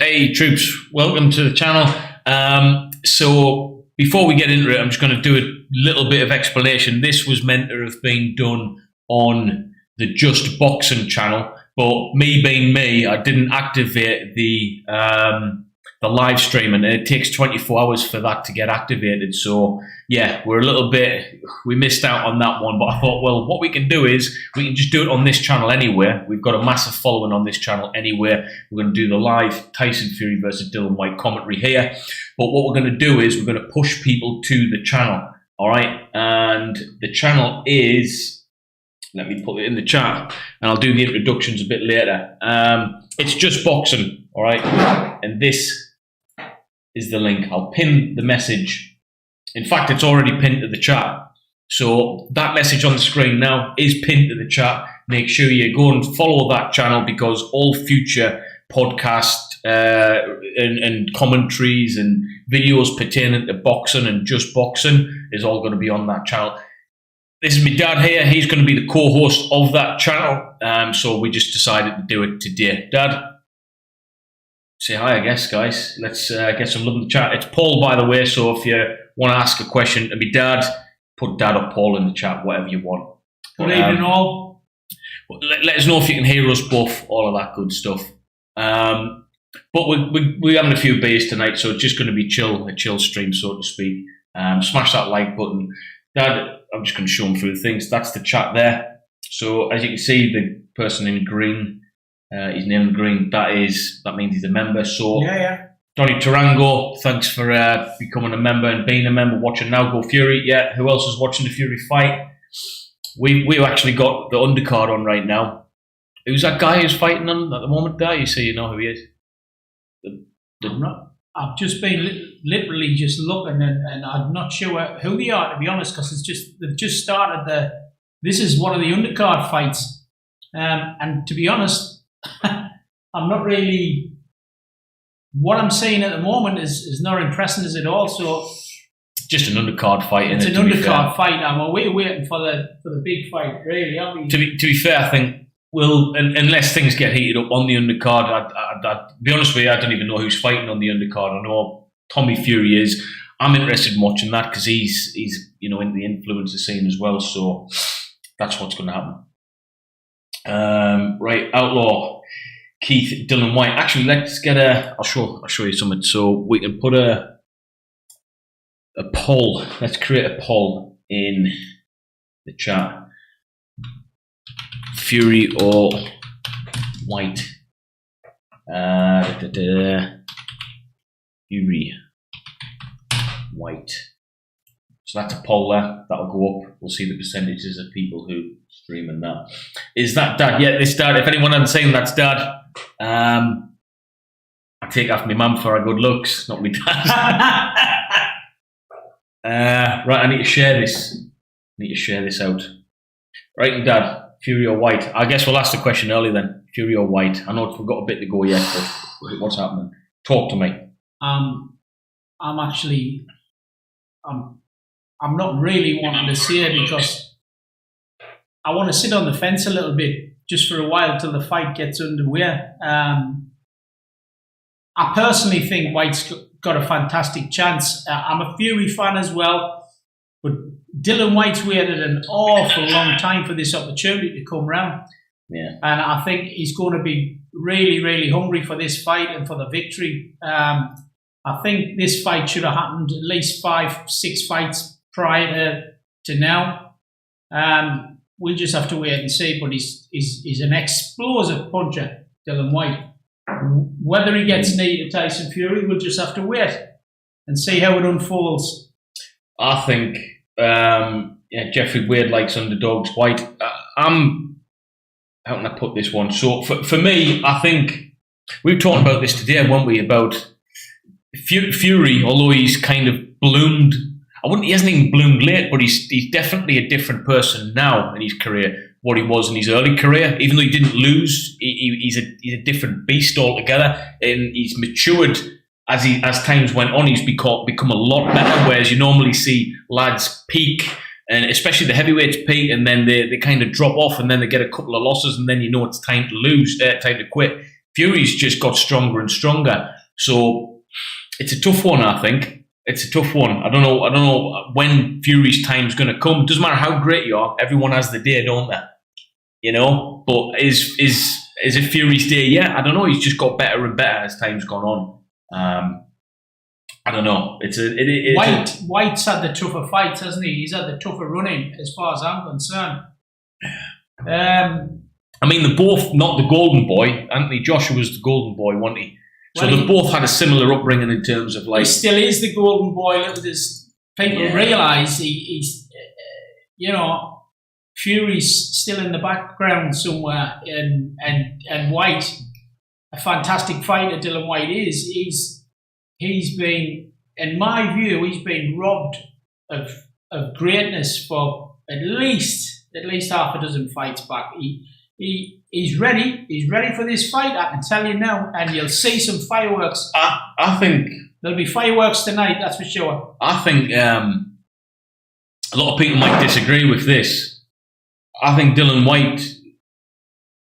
Hey troops, welcome to the channel. So before we get into it, I'm just going to do a little bit of explanation. This was meant to have been done on the Just Boxing channel, but me being me, I didn't activate the live stream, and it takes 24 hours for that to get activated. So yeah, we missed out on that one, but I thought, well, what we can do is we can just do it on this channel anyway. We've got a massive following on this channel anyway. We're going to do the live Tyson Fury versus Dillian Whyte commentary here, but what we're going to do is we're going to push people to the channel. All right, and the channel is, let me put it in the chat, and I'll do the introductions a bit later. It's Just Boxing, all right, and this is the link. I'll pin the message. In fact, it's already pinned to the chat. So that message on the screen now is pinned to the chat. Make sure you go and follow that channel, because all future podcasts and commentaries and videos pertaining to boxing and Just Boxing is all going to be on that channel. This is my dad here. He's going to be the co-host of that channel. So we just decided to do it today. Dad, say hi, I guess, guys. Let's get some love in the chat. It's Paul, by the way, so if you want to ask a question to me dad, put dad or Paul in the chat, whatever you want. Good evening, all. Let us know if you can hear us both, all of that good stuff. But we're having a few beers tonight, so it's just going to be a chill stream, so to speak. Smash that like button. Dad, I'm just going to show them through the things. That's the chat there. So as you can see, the person in green, his name in green, that means he's a member. So yeah. Donny Tarango, thanks for becoming a member and being a member. Watching Now Go Fury. Yeah, who else is watching the Fury fight? We've actually got the undercard on right now. Who's that guy who's fighting on at the moment? There, you say you know who he is. I've just been literally just looking, and I'm not sure who they are, to be honest, because they've just started this is one of the undercard fights, and to be honest, I'm not really. What I'm seeing at the moment is not impressing us at all. So just an undercard fight. It's an undercard fight. And we're waiting for the big fight, really, aren't we? To be fair, I think unless things get heated up on the undercard, I'd be honest with you, I don't even know who's fighting on the undercard. I know Tommy Fury is. I'm interested in watching that because he's in the influencer scene as well. So that's what's going to happen. Right, Outlaw Keith, Dillian Whyte. Actually, let's get I'll show you something. So we can put a poll. Let's create a poll in the chat. Fury or Whyte? Fury, Whyte. So that's a poll there. That'll go up. We'll see the percentages of people who stream and that. Is that Dad? Yeah, this Dad. If anyone hadn't seen, that's Dad. I take after my mum for her good looks, not my dad. Right, I need to share this out. Right, Dad. Fury or Whyte? I guess we'll ask the question early then. Fury or Whyte? I know we've got a bit to go yet, but what's happening? Talk to me. I'm not really wanting to say it because I want to sit on the fence a little bit just for a while till the fight gets underway. I personally think Whyte's got a fantastic chance. I'm a Fury fan as well, but Dillian Whyte's waited an awful long time for this opportunity to come round. Yeah. And I think he's going to be really, really hungry for this fight and for the victory. I think this fight should have happened at least 5-6 fights prior to now. We'll just have to wait and see, but he's an explosive puncher, Dillian Whyte. Whether he gets knee to Tyson Fury, we'll just have to wait and see how it unfolds. I think Jeffrey Wade likes underdogs. Whyte, how can I put this one? So for me, I think we were talking about this today, weren't we? About Fury, although he's kind of bloomed. He hasn't even bloomed late, but he's definitely a different person now in his career. What he was in his early career, even though he didn't lose, he's a different beast altogether, and he's matured as times went on. He's become a lot better. Whereas you normally see lads peak, and especially the heavyweights peak, and then they kind of drop off, and then they get a couple of losses, and then it's time to lose, time to quit. Fury's just got stronger and stronger. So it's a tough one, I think. It's a tough one. I don't know when Fury's time's going to come. Doesn't matter how great you are. Everyone has the day, don't they? You know. But is it Fury's day yet? I don't know. He's just got better and better as time's gone on. I don't know. White's had the tougher fights, hasn't he? He's had the tougher running, as far as I'm concerned. I mean, they're both not the golden boy. Anthony Joshua was the golden boy, wasn't he? So they both had a similar upbringing in terms of like. He still is the golden boy. Little does people realise he's, Fury's still in the background somewhere, and Whyte, a fantastic fighter. Dillian Whyte is. He's been, in my view, he's been robbed of greatness for at least half a dozen fights back. He's ready. He's ready for this fight. I can tell you now, and you'll see some fireworks. I think there'll be fireworks tonight. That's for sure. I think a lot of people might disagree with this. I think Dillian Whyte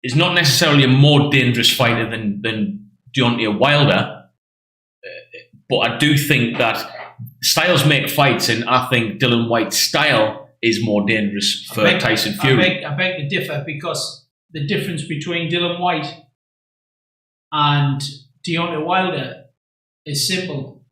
is not necessarily a more dangerous fighter than Deontay Wilder, but I do think that styles make fights, and I think Dillian Whyte's style is more dangerous for Tyson Fury. I beg to differ, because the difference between Dillian Whyte and Deontay Wilder is simple.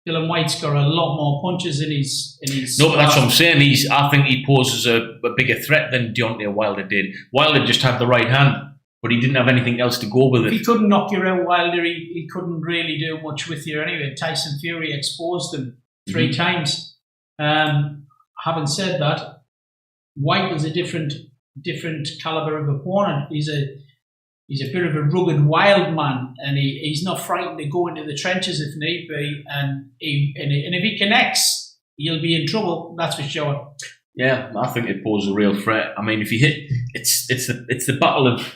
Dillian Whyte's got a lot more punches in his. No, but that's what I'm saying. I think he poses a bigger threat than Deontay Wilder did. Wilder just had the right hand, but he didn't have anything else to go with it. If he couldn't knock you out, Wilder, he couldn't really do much with you anyway. Tyson Fury exposed him 3 times. Having said that, Whyte was a different caliber of opponent. He's a bit of a rugged, wild man, and he's not frightened to go into the trenches if need be. And if he connects, he'll be in trouble. That's for sure. Yeah, I think it poses a real threat. I mean, if you hit, it's the battle of.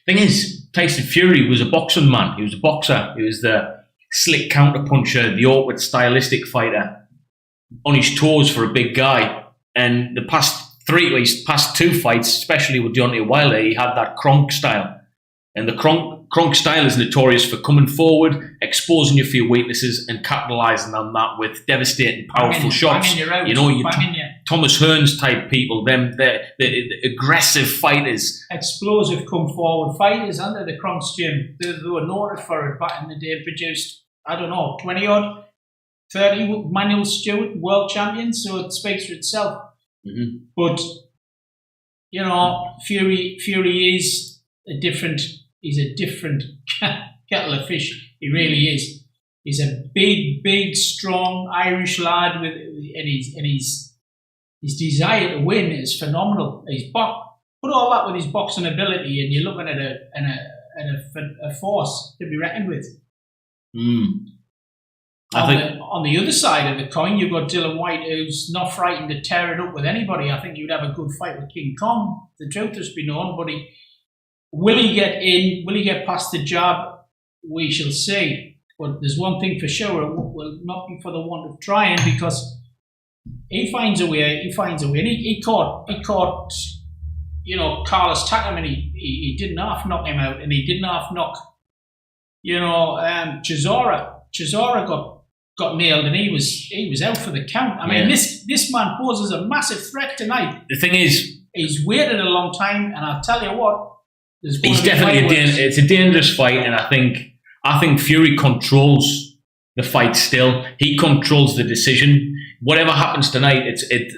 Thing is, Tyson Fury was a boxing man. He was a boxer. He was the slick counter puncher, the awkward, stylistic fighter, on his toes for a big guy. And the past 2 fights, especially with Deontay Wilder, he had that Kronk style. And the Kronk style is notorious for coming forward, exposing you for your weaknesses, and capitalising on that with devastating, powerful shots. Thomas Hearns type people, the aggressive fighters. Explosive, come forward fighters under the Kronk's gym. They were noted for it back in the day. Produced, 20 odd, 30 Manuel Stewart world champions. So it speaks for itself. Mm-hmm. But Fury is a different. He's a different kettle of fish. He really is. He's a big, strong Irish lad and his desire to win is phenomenal. Put all that with his boxing ability, and you're looking at a force to be reckoned with. On the other side of the coin, you've got Dillian Whyte, who's not frightened to tear it up with anybody. I think you'd have a good fight with King Kong. The truth has been known, but will he get in? Will he get past the jab? We shall see. But there's one thing for sure: it will not be for the want of trying, because he finds a way. He finds a way. And he caught. Carlos Takam, and he didn't half knock him out, and he didn't half knock. Chisora. Chisora got nailed, and he was out for the count. I mean, this man poses a massive threat tonight. The thing is, he's waited a long time, and I'll tell you what, he's definitely it's a dangerous fight, and I think Fury controls the fight still. He controls the decision. Whatever happens tonight,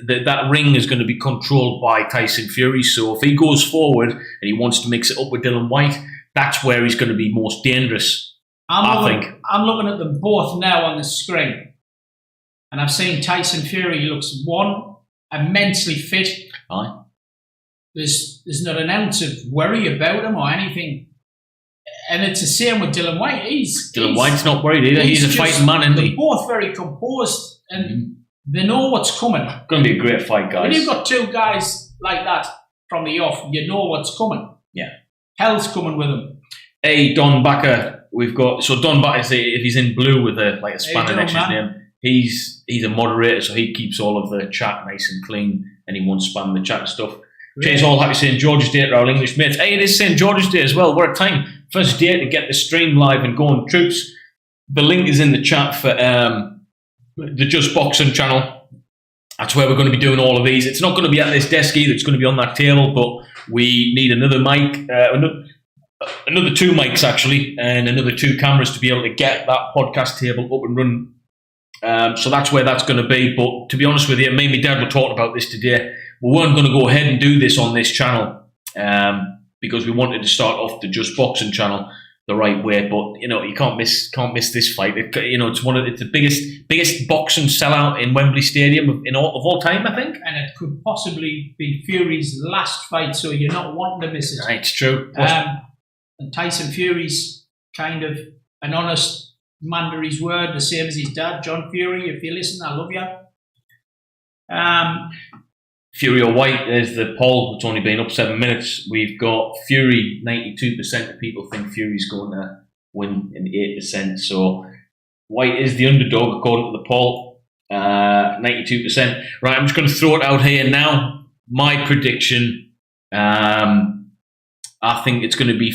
that ring is going to be controlled by Tyson Fury. So if he goes forward and he wants to mix it up with Dillian Whyte, that's where he's going to be most dangerous. I'm looking at them both now on the screen, and I've seen Tyson Fury. He looks immensely fit. Aye. There's not an ounce of worry about him or anything, and it's the same with Dillian Whyte. Dylan White's not worried either. He's a fighting man, isn't he? They're both very composed, and they know what's coming. It's going to be a great fight, guys. When you've got 2 guys like that from the off, you know what's coming. Yeah, hell's coming with him. Hey, Don Backer. We've got Don Backer. If he's in blue with a spanner next to his name, he's a moderator, so he keeps all of the chat nice and clean, and he won't spam the chat and stuff. Cheers all, happy St. George's Day to our English mates. Hey, it is St. George's Day as well. We're at time. First day to get the stream live and going. Troops, the link is in the chat for the Just Boxing channel. That's where we're going to be doing all of these. It's not going to be at this desk either. It's going to be on that table, but we need another mic, another 2 mics actually, and another 2 cameras to be able to get that podcast table up and running. So that's where that's going to be. But to be honest with you, me and my dad were talking about this today. We weren't going to go ahead and do this on this channel because we wanted to start off the Just Boxing channel the right way. But you know, you can't miss this fight. It's the biggest boxing sellout in Wembley Stadium of all time, I think. And it could possibly be Fury's last fight, so you're not wanting to miss it. It's true. And Tyson Fury's kind of an honest man to his word, the same as his dad, John Fury. If you listen, I love you. Fury or White, there's the poll. It's only been up 7 minutes. We've got Fury, 92% of people think Fury's going to win, and 8%. So White is the underdog according to the poll, 92%. Right, I'm just going to throw it out here now. My prediction, I think it's going to be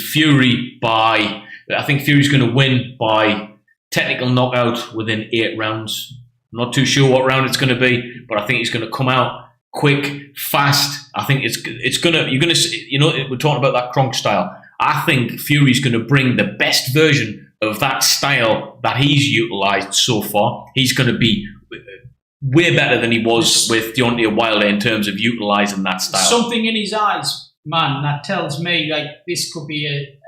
I think Fury's going to win by technical knockout within 8 rounds. I'm not too sure what round it's going to be, but I think he's going to come out quick, fast. I think you're gonna see, we're talking about that Kronk style. I think Fury's going to bring the best version of that style that he's utilised so far. He's going to be way better than he was with Deontay Wilder in terms of utilising that style. Something in his eyes, man, that tells me like this could be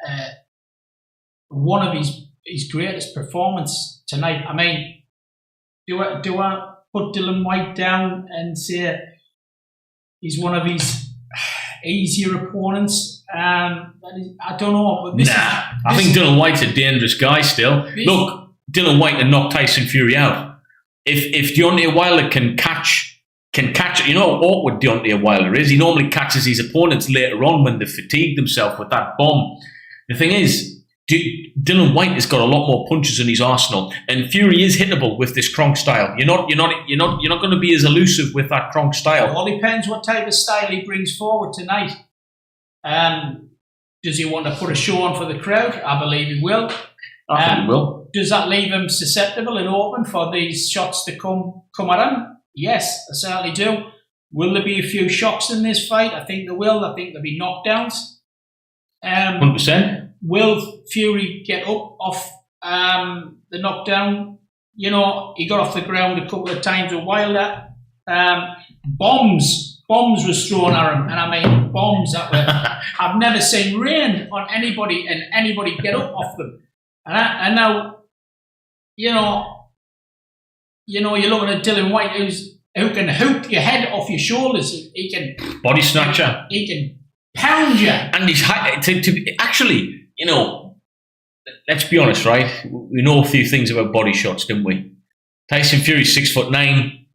one of his greatest performance tonight. I mean, do I put Dillian Whyte down and say he's one of his easier opponents? I don't know. But I think Dillian Whyte's a dangerous guy still. Look, Dillian Whyte can knock Tyson Fury out. If Deontay Wilder can catch, you know how awkward Deontay Wilder is. He normally catches his opponents later on when they've fatigued themselves with that bomb. The thing is, Dillian Whyte has got a lot more punches in his arsenal, and Fury is hittable with this Kronk style. You're not going to be as elusive with that Kronk style. It all depends what type of style he brings forward tonight. Does he want to put a show on for the crowd? I believe he will. I think he will. Does that leave him susceptible and open for these shots to come at him? Yes, I certainly do. Will there be a few shocks in this fight? I think there will. I think there'll be knockdowns. 100%. Will Fury get up off the knockdown? You know, he got off the ground a couple of times with Wilder. Bombs was thrown at him, and I mean bombs that were. I've never seen rain on anybody and anybody get up off them. And now, you're looking at Dillian Whyte, who can hook your head off your shoulders. He can body snatcher. He can pound you. And he's actually. Let's be honest, right? We know a few things about body shots, didn't we? Tyson Fury's 6'9".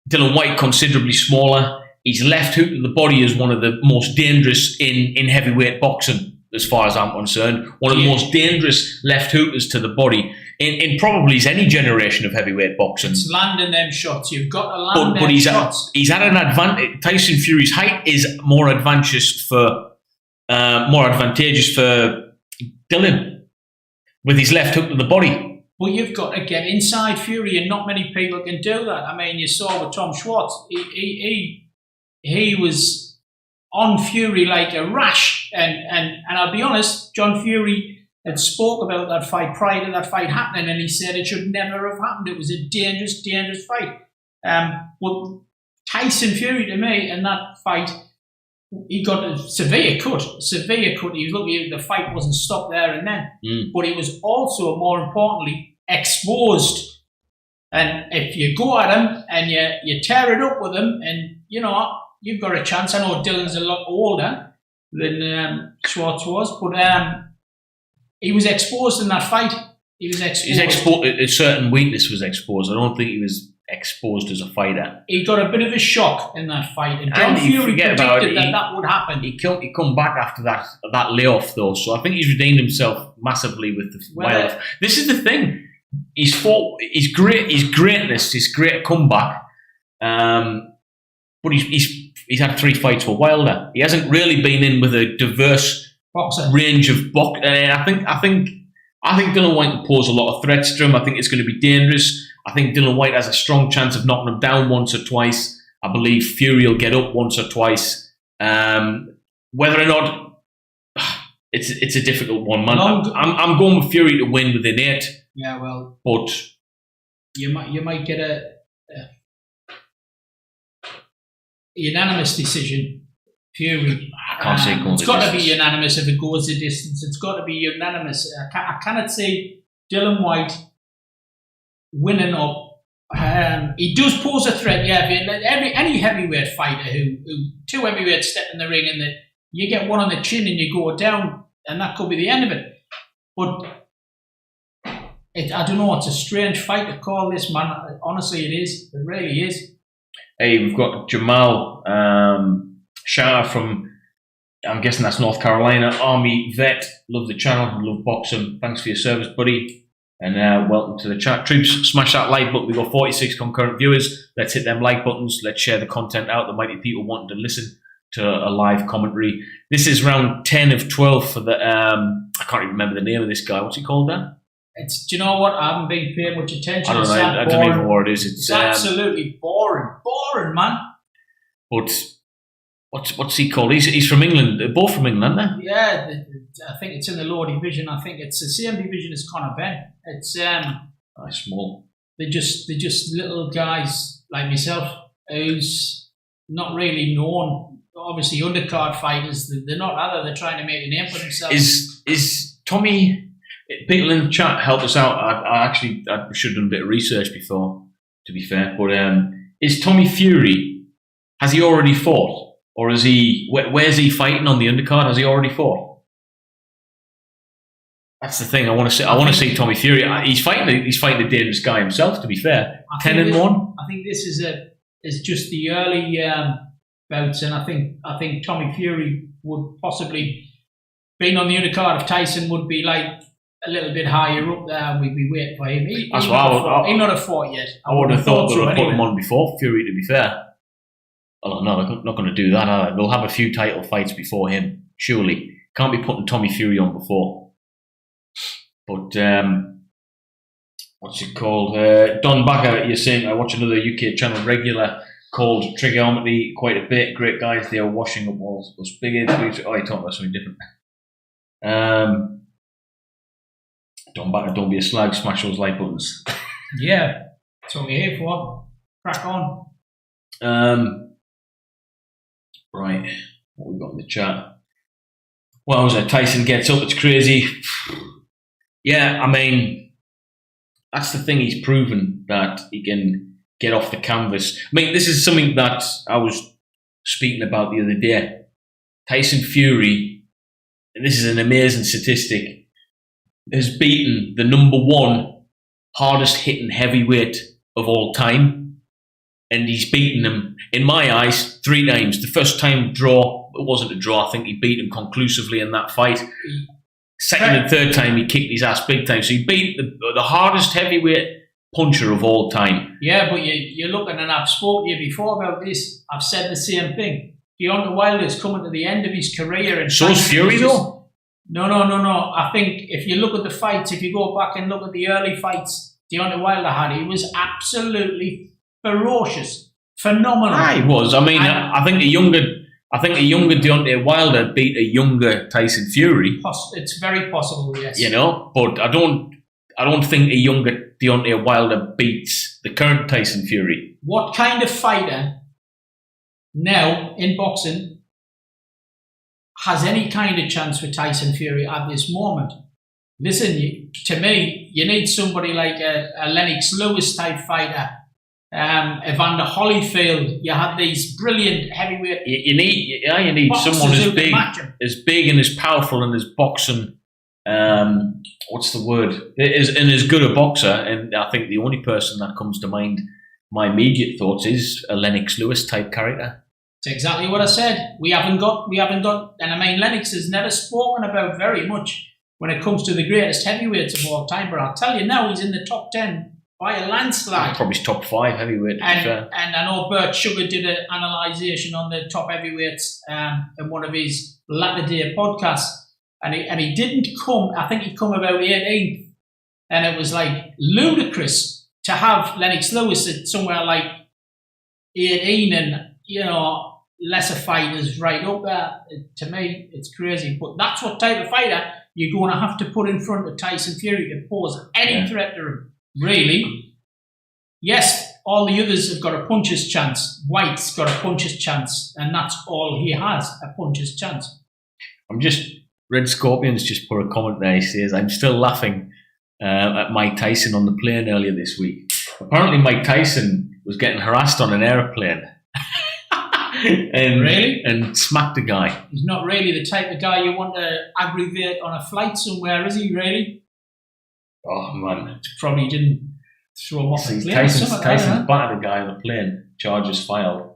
Dillian Whyte considerably smaller. His left hook to the body is one of the most dangerous in heavyweight boxing, as far as I'm concerned. One of the most dangerous left hookers to the body in probably any generation of heavyweight boxing. It's landing them shots. You've got to land them shots. He's had an advantage. Tyson Fury's height is more advantageous for Dillian with his left hook to the body. Well, you've got to get inside Fury, and not many people can do that. I mean, you saw with Tom Schwartz, he was on Fury like a rash, and I'll be honest, John Fury had spoke about that fight prior to that fight happening, and he said it should never have happened. It was a dangerous, dangerous fight. Well, Tyson Fury, to me, in that fight, he got a severe cut. He was lucky the fight wasn't stopped there and then. But he was also, more importantly, exposed. And if you go at him and you tear it up with him, and you've got a chance. I know Dillian's a lot older than Schwartz was, but he was exposed in that fight. He was exposed. A certain weakness was exposed. I don't think he was exposed as a fighter. He got a bit of a shock in that fight, and John Fury predicted that would happen. He come back after that layoff though, so I think he's redeemed himself massively with the Wilder. This is the thing. He's fought. He's great. His greatness. His great comeback. But he's he's had 3 fights with Wilder. He hasn't really been in with a diverse range of box. I think Dillian Whyte will pose a lot of threats to him. I think it's going to be dangerous. I think Dillian Whyte has a strong chance of knocking him down once or twice. I believe Fury will get up once or twice. Whether or not, it's a difficult one, man. I'm going with Fury to win within 8. Yeah, well, but you might get a unanimous decision. Fury. I can't say it's got to be unanimous if it goes the distance. It's got to be unanimous. I cannot see Dillian Whyte winning up. He does pose a threat, yeah. Any heavyweight fighter who 2 heavyweights step in the ring and you get one on the chin and you go down, and that could be the end of it. But I don't know. It's a strange fight to call this, man. Honestly, it is. It really is. Hey, we've got Jamal Shah from, I'm guessing that's North Carolina, Army vet. Love the channel, love boxing. Thanks for your service, buddy. And welcome to the chat. Troops, smash that like button. We've got 46 concurrent viewers. Let's hit them like buttons. Let's share the content out. There might be people wanting to listen to a live commentary. This is round 10 of 12 for the, I can't even remember the name of this guy. What's he called, Dan? Do you know what? I haven't been paying much attention. I don't know. I don't even know what it is. It's absolutely boring. Boring, man. But what's he called? He's from England. They're both from England, aren't they? Yeah, I think it's in the lower division. I think it's the same division as Conor Benn. It's small. They're just little guys like myself who's not really known. Obviously, undercard fighters. They're not other. They're trying to make a name for themselves. Is Tommy? People in the chat help us out. I should have done a bit of research before, to be fair. But is Tommy Fury? Has he already fought, or is he? Where's he fighting on the undercard? Has he already fought? That's the thing. I want to see Tommy Fury. He's fighting a dangerous guy himself. To be fair, 10-1. I think this is just the early bouts, and I think Tommy Fury would possibly, being on the undercard of Tyson, would be like a little bit higher up there. We'd be waiting for him. He's not a fought yet. I would have thought they would have put him on before Fury. To be fair, well, no, they're not going to do that. Are they? They'll have a few title fights before him. Surely, can't be putting Tommy Fury on before. But what's it called? Don Backer, you're saying I watch another UK channel regular called Trigonometry quite a bit. Great guys, they are washing up walls. Those big heads. Oh, you're talking about something different. Don Backer, don't be a slag. Smash those like buttons. Yeah, that's what we're here for. Crack on. Right, what we got in the chat? Well, was it? Tyson gets up. It's crazy. Yeah, I mean, that's the thing. He's proven that he can get off the canvas. I mean, this is something that I was speaking about the other day. Tyson Fury, and this is an amazing statistic, has beaten the #1 hardest hitting heavyweight of all time. And he's beaten him, in my eyes, 3 times. The first time draw, it wasn't a draw. I think he beat him conclusively in that fight. Second and third time, he kicked his ass big time. So he beat the hardest heavyweight puncher of all time. Yeah, but you're looking, and I've spoken to you before about this. I've said the same thing. Deontay Wilder's coming to the end of his career. And so's Fury, though? No. I think if you look at the fights, if you go back and look at the early fights Deontay Wilder had, he was absolutely ferocious, phenomenal. He was. I mean, I think a younger Deontay Wilder beat a younger Tyson Fury. It's very possible, yes. You know, but I don't think a younger Deontay Wilder beats the current Tyson Fury. What kind of fighter now in boxing has any kind of chance with Tyson Fury at this moment? Listen, to me, you need somebody like a Lennox Lewis type fighter. Evander Holyfield. You had these brilliant heavyweight. You need someone as big and as powerful and as boxing. What's the word? As good a boxer. And I think the only person that comes to mind, my immediate thoughts, is a Lennox Lewis type character. It's exactly what I said. We haven't got, and I mean, Lennox is never spoken about very much when it comes to the greatest heavyweights of all time. But I'll tell you now, he's in the top 10 by a landslide. Probably top 5 heavyweight. And I know Bert Sugar did an analysation on the top heavyweights in one of his latter day podcasts, and he didn't come. I think he come about 18th, and it was like ludicrous to have Lennox Lewis at somewhere like 18, and lesser fighters right up there. To me, it's crazy, but that's what type of fighter you're going to have to put in front of Tyson Fury to pose any threat to him. Really? Yes, all the others have got a puncher's chance. White's got a puncher's chance, and that's all he has, a puncher's chance. Red Scorpion's just put a comment there. He says, I'm still laughing at Mike Tyson on the plane earlier this week. Apparently Mike Tyson was getting harassed on an aeroplane. And smacked a guy. He's not really the type of guy you want to aggravate on a flight somewhere, is he, really? Oh, man. Probably didn't throw him off the plane. Tyson's battered a guy on the plane. Charges filed.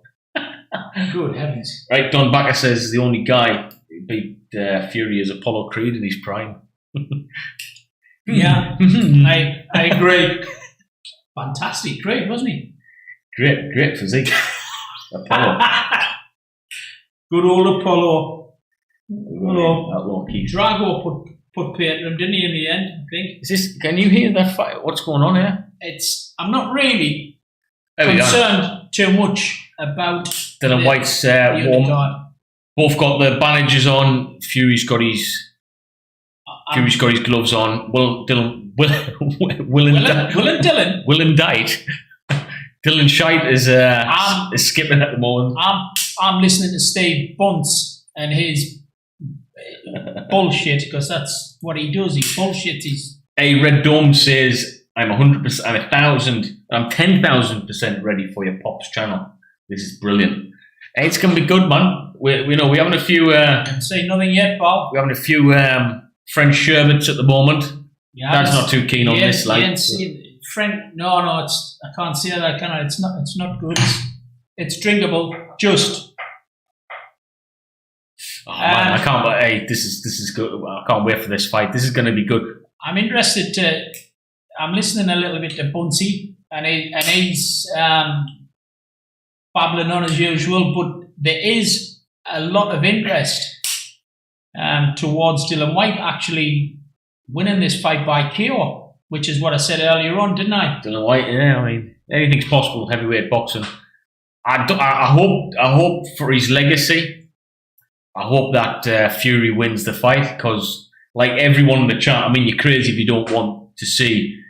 Good heavens. Right, Don Backer says the only guy who beat Fury is Apollo Creed in his prime. Yeah, I agree. Fantastic Creed, wasn't he? Great physique. Apollo. Good old Apollo. Outlaw Keith. Drago put pay to him, didn't he, in the end, I think? Can you hear that fight? What's going on here? I'm not really concerned too much about Dillian Whyte's warm. Both got the bandages on. Fury's got his gloves on. Will and Dyke. Dillian Shite is skipping at the moment. I'm listening to Steve Bunce and his bullshit, because that's what he does. He bullshits. A Red Dome says, I'm 100%, I'm 1,000, I'm 10,000% ready for your Pops channel. This is brilliant. It's going to be good, man. We're having a few... say nothing yet, Bob. We're having a few French sherbets at the moment. Yeah, Dad's not too keen on this. No, I can't see that, can I? It's not good. It's drinkable, just. Oh, man, I can't wait. Hey, this is good. I can't wait for this fight. This is going to be good. I'm listening a little bit to Buncey, and he's babbling on as usual, but there is a lot of interest towards Dillian Whyte actually winning this fight by KO, which is what I said earlier on, didn't I? Dillian Whyte, yeah. I mean, anything's possible. Heavyweight boxing. I hope for his legacy. I hope that Fury wins the fight, because, like everyone in the chat, I mean, you're crazy if you don't want to see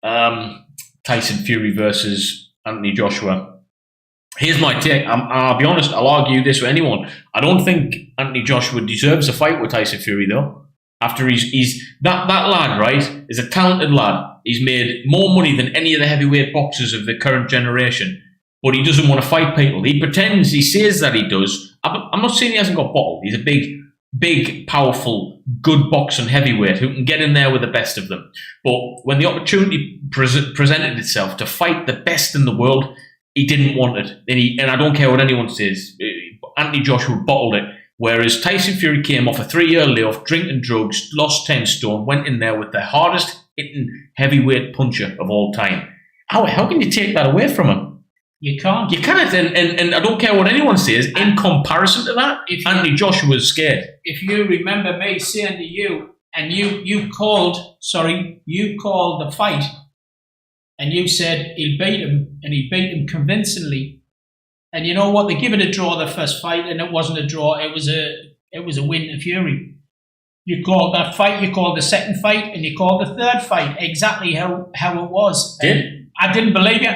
Tyson Fury versus Anthony Joshua. Here's my take. I'll be honest. I'll argue this with anyone. I don't think Anthony Joshua deserves a fight with Tyson Fury, though. After he's that lad, right, is a talented lad. He's made more money than any of the heavyweight boxers of the current generation, but he doesn't want to fight people. He pretends, he says that he does. I'm not saying he hasn't got bottled. He's a big, powerful, good boxing heavyweight who can get in there with the best of them. But when the opportunity presented itself to fight the best in the world, he didn't want it. And I don't care what anyone says. Anthony Joshua bottled it. Whereas Tyson Fury came off a 3-year layoff, drinking drugs, lost 10 stone, went in there with the hardest hitting heavyweight puncher of all time. How can you take that away from him? You can't. You can't. And I don't care what anyone says. In comparison to that, Anthony Joshua's scared. If you remember me saying to you, and you called the fight, and you said he'll beat him, and he beat him convincingly. And you know what? They give it a draw the first fight, and it wasn't a draw. It was a win to Fury. You called that fight. You called the second fight, and you called the third fight exactly how it was. I didn't believe you.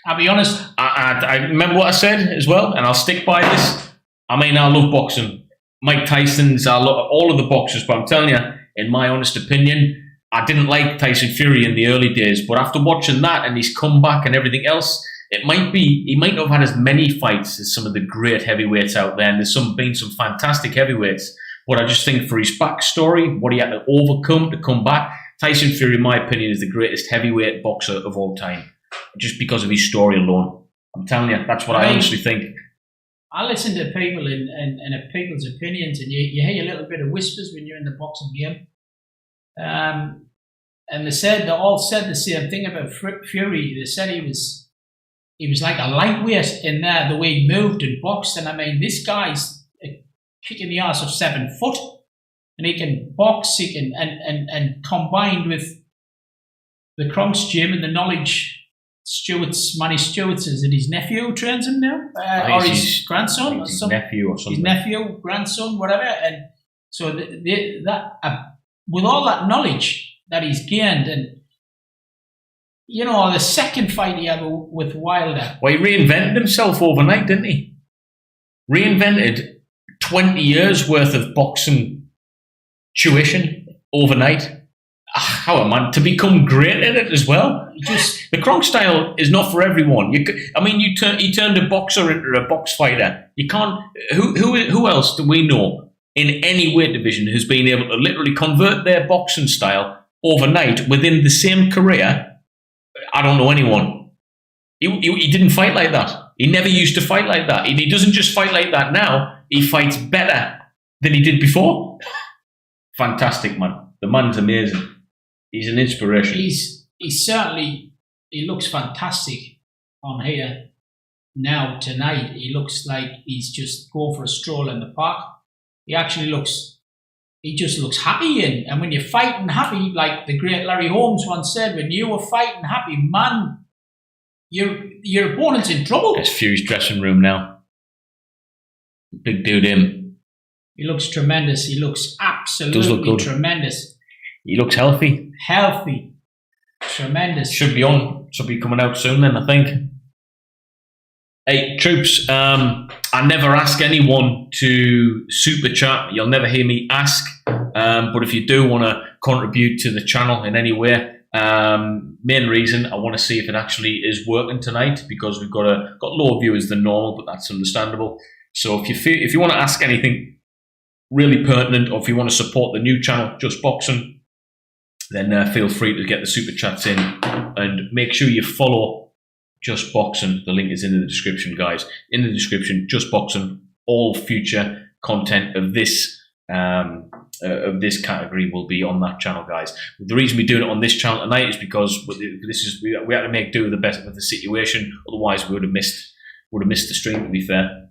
I'll be honest. I remember what I said as well, and I'll stick by this. I mean, I love boxing. Mike Tyson's, I love all of the boxers, but I'm telling you, in my honest opinion, I didn't like Tyson Fury in the early days. But after watching that and his comeback and everything else, he might not have had as many fights as some of the great heavyweights out there, and there's been some fantastic heavyweights. But I just think for his backstory, what he had to overcome to come back, Tyson Fury, in my opinion, is the greatest heavyweight boxer of all time. Just because of his story alone. I'm telling you, that's what I honestly think. I listen to people and people's opinions, and you hear a little bit of whispers when you're in the boxing game. And they all said the same thing about Fury. They said he was like a lightweight in there, the way he moved and boxed. And I mean, this guy's kicking the ass of 7 foot, and he can box. He can and combined with the Kronk's gym and the knowledge. Manny Stewart's, is it his nephew who trains him now? Or his grandson? His nephew or something. His nephew, grandson, whatever. And so with all that knowledge that he's gained, and the second fight he had with Wilder. Well, he reinvented himself overnight, didn't he? Reinvented 20 years worth of boxing tuition overnight. How a man to become great at it as well. The Kronk style is not for everyone. He turned a boxer into a box fighter. You can't. Who else do we know in any weight division who's been able to literally convert their boxing style overnight within the same career? I don't know anyone. He didn't fight like that. He never used to fight like that. And he doesn't just fight like that now. He fights better than he did before. Fantastic, man. The man's amazing. He's an inspiration. He looks fantastic On here now tonight. He looks like he's just going for a stroll in the park. He just looks happy, and when you're fighting happy, like the great Larry Holmes once said, when you were fighting happy, man, your opponent's in trouble. There's Fury's dressing room now. Big dude in. He looks tremendous. He looks absolutely tremendous. He looks healthy. Tremendous. Should be coming out soon then, I think. Hey, troops, I never ask anyone to super chat. You'll never hear me ask. But if you do want to contribute to the channel in any way, main reason, I want to see if it actually is working tonight, because we've got lower viewers than normal, but that's understandable. So if you want to ask anything really pertinent, or if you want to support the new channel, Just Boxing, then feel free to get the super chats in, and make sure you follow Just Boxing. The link is in the description, guys. In the description, Just Boxing. All future content of this category will be on that channel, guys. The reason we're doing it on this channel tonight is because we had to make do with the situation. Otherwise, we would have missed the stream. To be fair,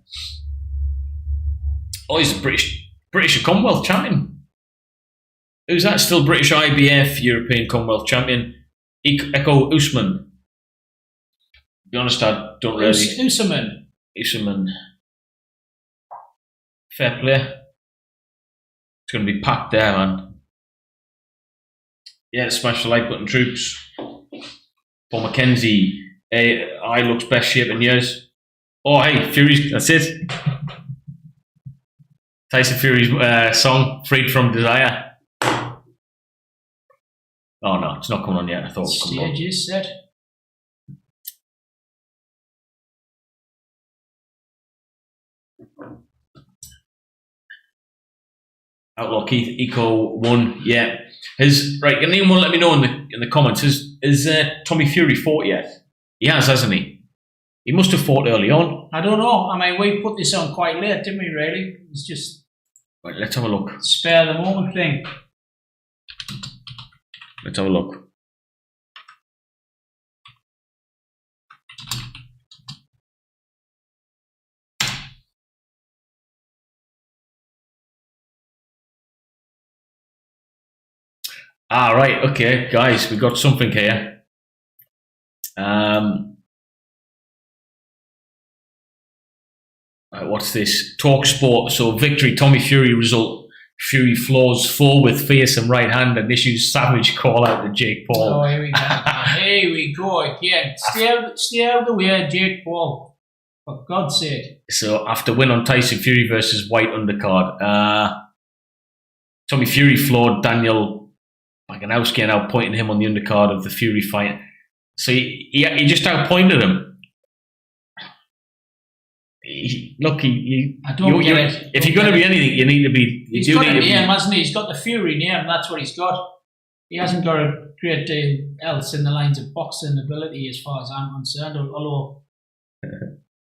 he's a British Commonwealth champion. Who's that? Still British IBF European Commonwealth champion, Echo Usman. To be honest, I don't really. Usman. Fair play. It's going to be packed there, man. Yeah, smash the like button, troops. Paul McKenzie. Hey, I looks best shape in years. Oh, hey, Fury's. That's it. Tyson Fury's song, Freed from Desire. Oh no, it's not coming on yet. I thought it would come on. Stages set. Outlaw Keith Eco 1, yeah. Right, can anyone let me know in the comments? Has Tommy Fury fought yet? He has, hasn't he? He must have fought early on. I don't know. I mean, we put this on quite late, didn't we? Really, it's just. Right, let's have a look. Spare the moment thing. Let's have a look. Right, okay, guys, we got something here. Right, what's this? Talk Sport. So victory, Tommy Fury result. Fury floors 4 with fearsome right hand and issues savage call out to Jake Paul. Oh, here we go. Here we go again. Stay out of the way, Jake Paul. For God's sake. So after win on Tyson Fury versus Whyte undercard, Tommy Fury floored Daniel Baganowski, now pointing him on the undercard of the Fury fight. So he just outpointed him. I don't get it. If you're going to be anything, you need to be. He's got a name, hasn't he? He's got the Fury name. That's what he's got. He hasn't got a great deal else in the lines of boxing ability, as far as I'm concerned. Although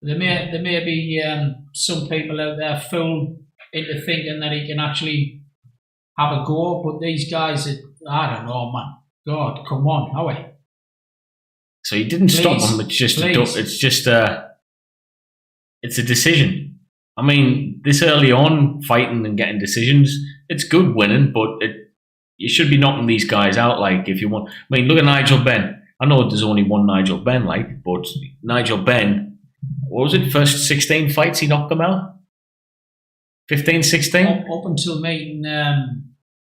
there may be some people out there fooled into thinking that he can actually have a go, but these guys, I don't know, man. God, come on, Howie. So he didn't stop him. It's just it's a decision. I mean, this early on, fighting and getting decisions, it's good winning, but you should be knocking these guys out. Like, if you want, I mean, look at Nigel Benn. I know there's only one Nigel Benn, like, but Nigel Benn, what was it? First 16 fights, he knocked them out. 15, 16. Up until meeting.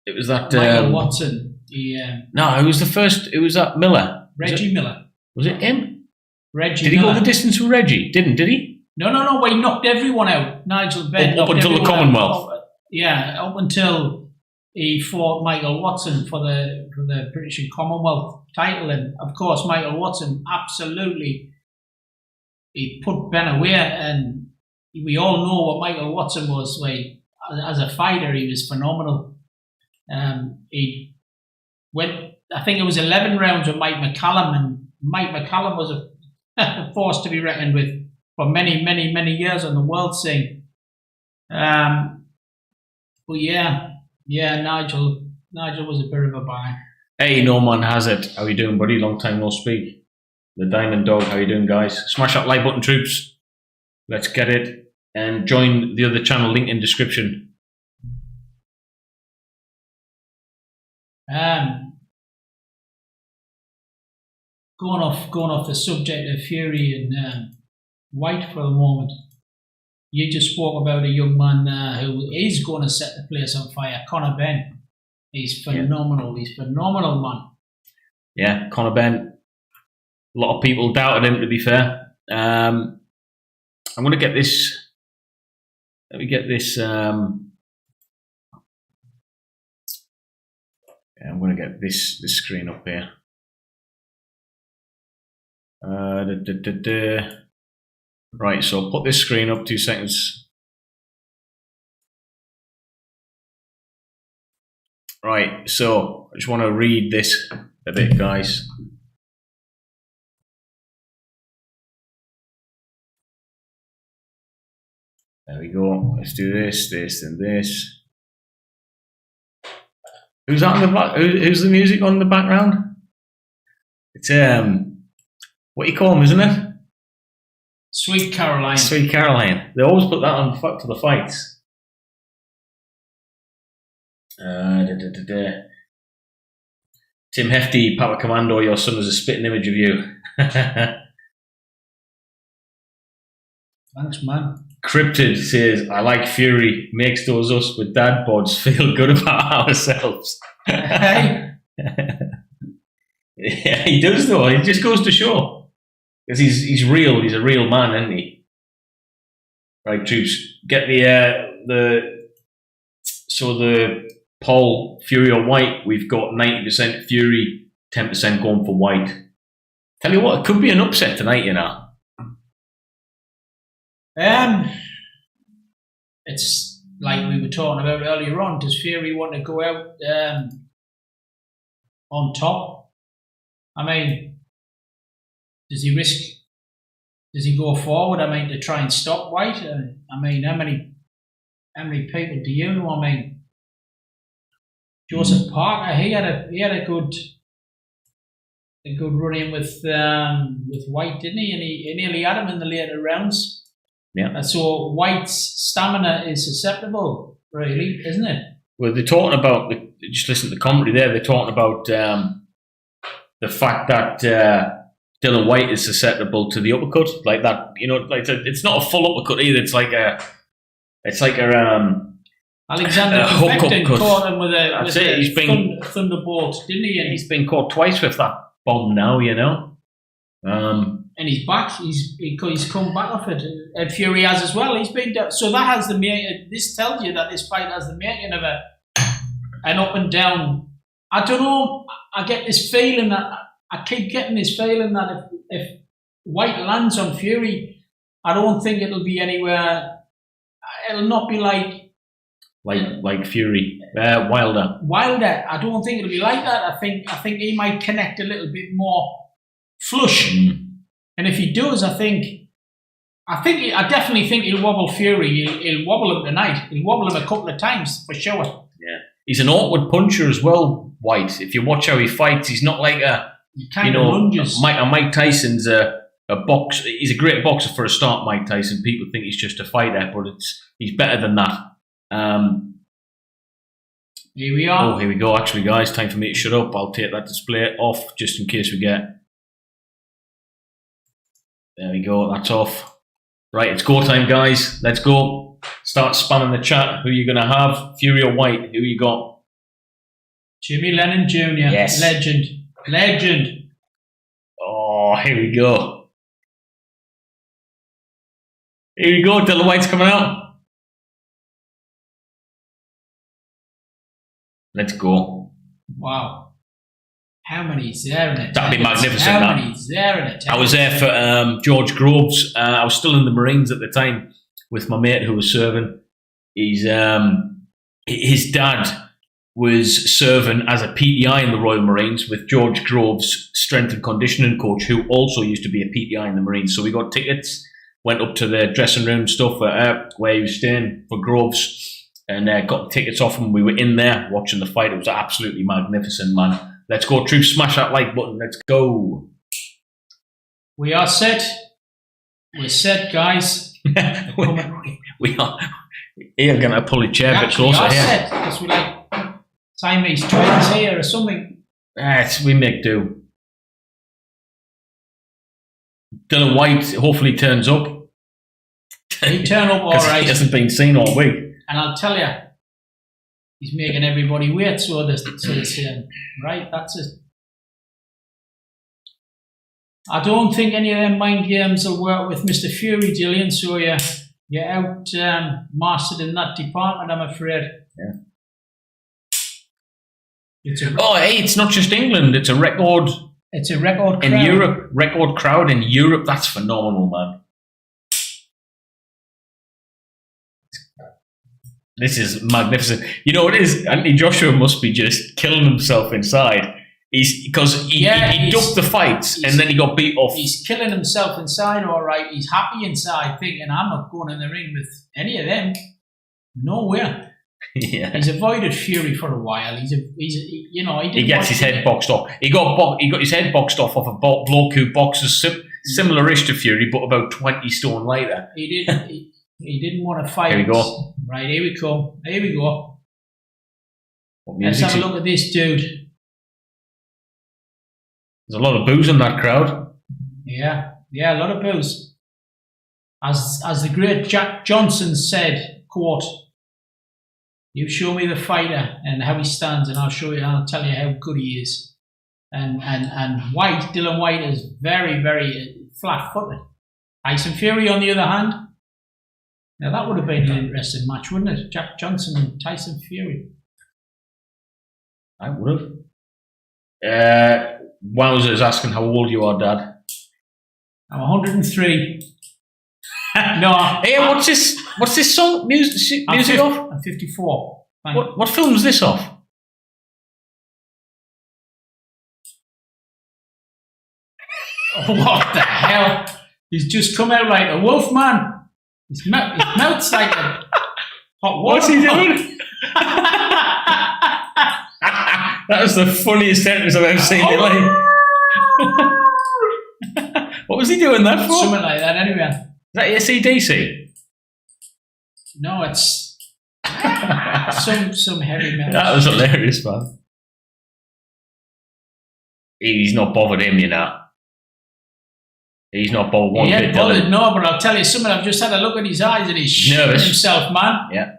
It was that Michael Watson. No, it was the first. It was that Miller. Reggie Miller. Was it him? Reggie. Did he Miller. go the distance with Reggie? Did he? No. Well, he knocked everyone out. Nigel Benn. Up until the Commonwealth. Up until he fought Michael Watson for the British and Commonwealth title, and of course Michael Watson absolutely he put Ben away, and we all know what Michael Watson was like as a fighter. He was phenomenal. He went, I think it was 11 rounds with Mike McCallum, and Mike McCallum was a force to be reckoned with for many, many, many years on the world scene. But Nigel was a bit of a buy. Hey, no man has it. How you doing, buddy? Long time no speak. The Diamond Dog, how you doing, guys? Smash that like button, troops. Let's get it. And join the other channel, link in description. Going off the subject of Fury and Whyte for a moment. You just spoke about a young man who is going to set the place on fire, Conor Benn. He's phenomenal. Yeah. He's phenomenal, man. Yeah, Conor Benn. A lot of people doubted him, to be fair. I'm going to get this. Let me get this. I'm going to get this screen up here. Right, so put this screen up 2 seconds. Right, so I just want to read this a bit, guys. There we go. Let's do this, and this. Who's that in the back? Who's the music on in the background? It's what do you call them, isn't it? Sweet Caroline. Sweet Caroline. They always put that on for the fights. Tim Hefty, Papa Commando, your son is a spitting image of you. Thanks, man. Cryptid says, I like Fury, makes those us with dad bods feel good about ourselves. Hey. Yeah, he does though. It just goes to show. Because he's real. He's a real man, isn't he? Right, troops. Get the poll, Fury or Whyte. We've got 90% Fury, 10% going for Whyte. Tell you what, it could be an upset tonight, you know. It's like we were talking about earlier on. Does Fury want to go out on top? I mean, does he risk? Does he go forward? I mean, to try and stop Whyte? I mean, how many people do you know? I mean, Joseph Parker, he had a good run in with Whyte, didn't he? And he nearly had him in the later rounds. Yeah. And so Whyte's stamina is susceptible, really, isn't it? Well, they're talking about, just listen to the commentary there, they're talking about the fact that Dillian Whyte is susceptible to the uppercut, like that, you know, like it's not a full uppercut either, it's like a Alexander Povetkin caught him with a thunderbolt, didn't he? And he's been caught twice with that bomb now, you know. And he's back. He's come back off it. And Fury has as well. He's been so that has the making. This tells you that this fight has the making of an up and down. I don't know. I get this feeling that I keep getting this feeling that if Whyte lands on Fury, I don't think it'll be anywhere. It'll not be like Fury, Wilder. I don't think it'll be like that. I think he might connect a little bit more flush. And if he does, I definitely think he'll wobble Fury. He'll wobble him tonight. He'll wobble him a couple of times for sure. Yeah, he's an awkward puncher as well. Whyte. If you watch how he fights, he's not like He kind of lunges. Mike Tyson's a box. He's a great boxer for a start. Mike Tyson. People think he's just a fighter, but he's better than that. Here we are. Oh, here we go. Actually, guys, time for me to shut up. I'll take that display off just in case we get. There we go. That's off. Right, it's go time, guys. Let's go. Start spamming the chat. Who are you going to have? Fury or Whyte? Who you got? Jimmy Lennon Jr. Yes. Legend. Oh, here we go. Here we go. Dillian Whyte's coming out. Let's go. Wow. How many is there in attendance? That'd be magnificent. How many is there in attendance? I was there for George Groves. I was still in the Marines at the time with my mate who was serving. His dad was serving as a PTI in the Royal Marines with George Groves, strength and conditioning coach, who also used to be a PTI in the Marines. So we got tickets, went up to the dressing room stuff where he was staying for Groves, and got tickets off him. We were in there watching the fight. It was absolutely magnificent, man. Let's go, troops. Smash that like button. Let's go. We are set. We're set, guys. we are. Here, I'm going to pull a chair a bit closer here. Set because we like Siamese twins here or something. We make do. Dillian Whyte hopefully turns up. He turn up all right. He hasn't been seen all week. And I'll tell you, he's making everybody wait. So it's right. That's it. I don't think any of them mind games will work with Mr. Fury, Dillian. So you're out mastered in that department, I'm afraid. Yeah. Hey, it's not just England. It's a record. It's a record crowd. In Europe. Record crowd in Europe. That's phenomenal, man. This is magnificent. You know what it is? Anthony Joshua must be just killing himself inside. He ducked the fights and then he got beat off. He's killing himself inside, all right. He's happy inside, thinking, I'm not going in the ring with any of them. Nowhere. Yeah. He's avoided Fury for a while. He gets his head boxed off. He got his head boxed off of a bloke who boxes similar-ish to Fury, but about 20 stone lighter. He didn't want to fight. Here we go. Right, here we come. Here we go. Let's have a look at this dude. There's a lot of booze in that crowd. Yeah, a lot of booze. As the great Jack Johnson said, quote, "You show me the fighter and how he stands, and I'll tell you how good he is." And Dillian Whyte is very, very flat-footed. Tyson Fury, on the other hand, now that would have been an interesting match, wouldn't it? Jack Johnson and Tyson Fury. I would have. Wowzer's asking how old you are, Dad. I'm 103. No. Hey, what's this song? Music off? I'm 54. What film's this off? Oh, what the hell? He's just come out like a wolf, man. His mouth's like a hot water. What's he doing? That was the funniest sentence I've ever seen in my life. What was he doing that for? Something like that, anyway. Is that AC/DC? No, it's some heavy metal. That was hilarious, man. He's not bothered him, you know. He's not bothered one bit. He ain't bothered, no, but I'll tell you something. I've just had a look at his eyes and he's shitting himself, man. Yeah.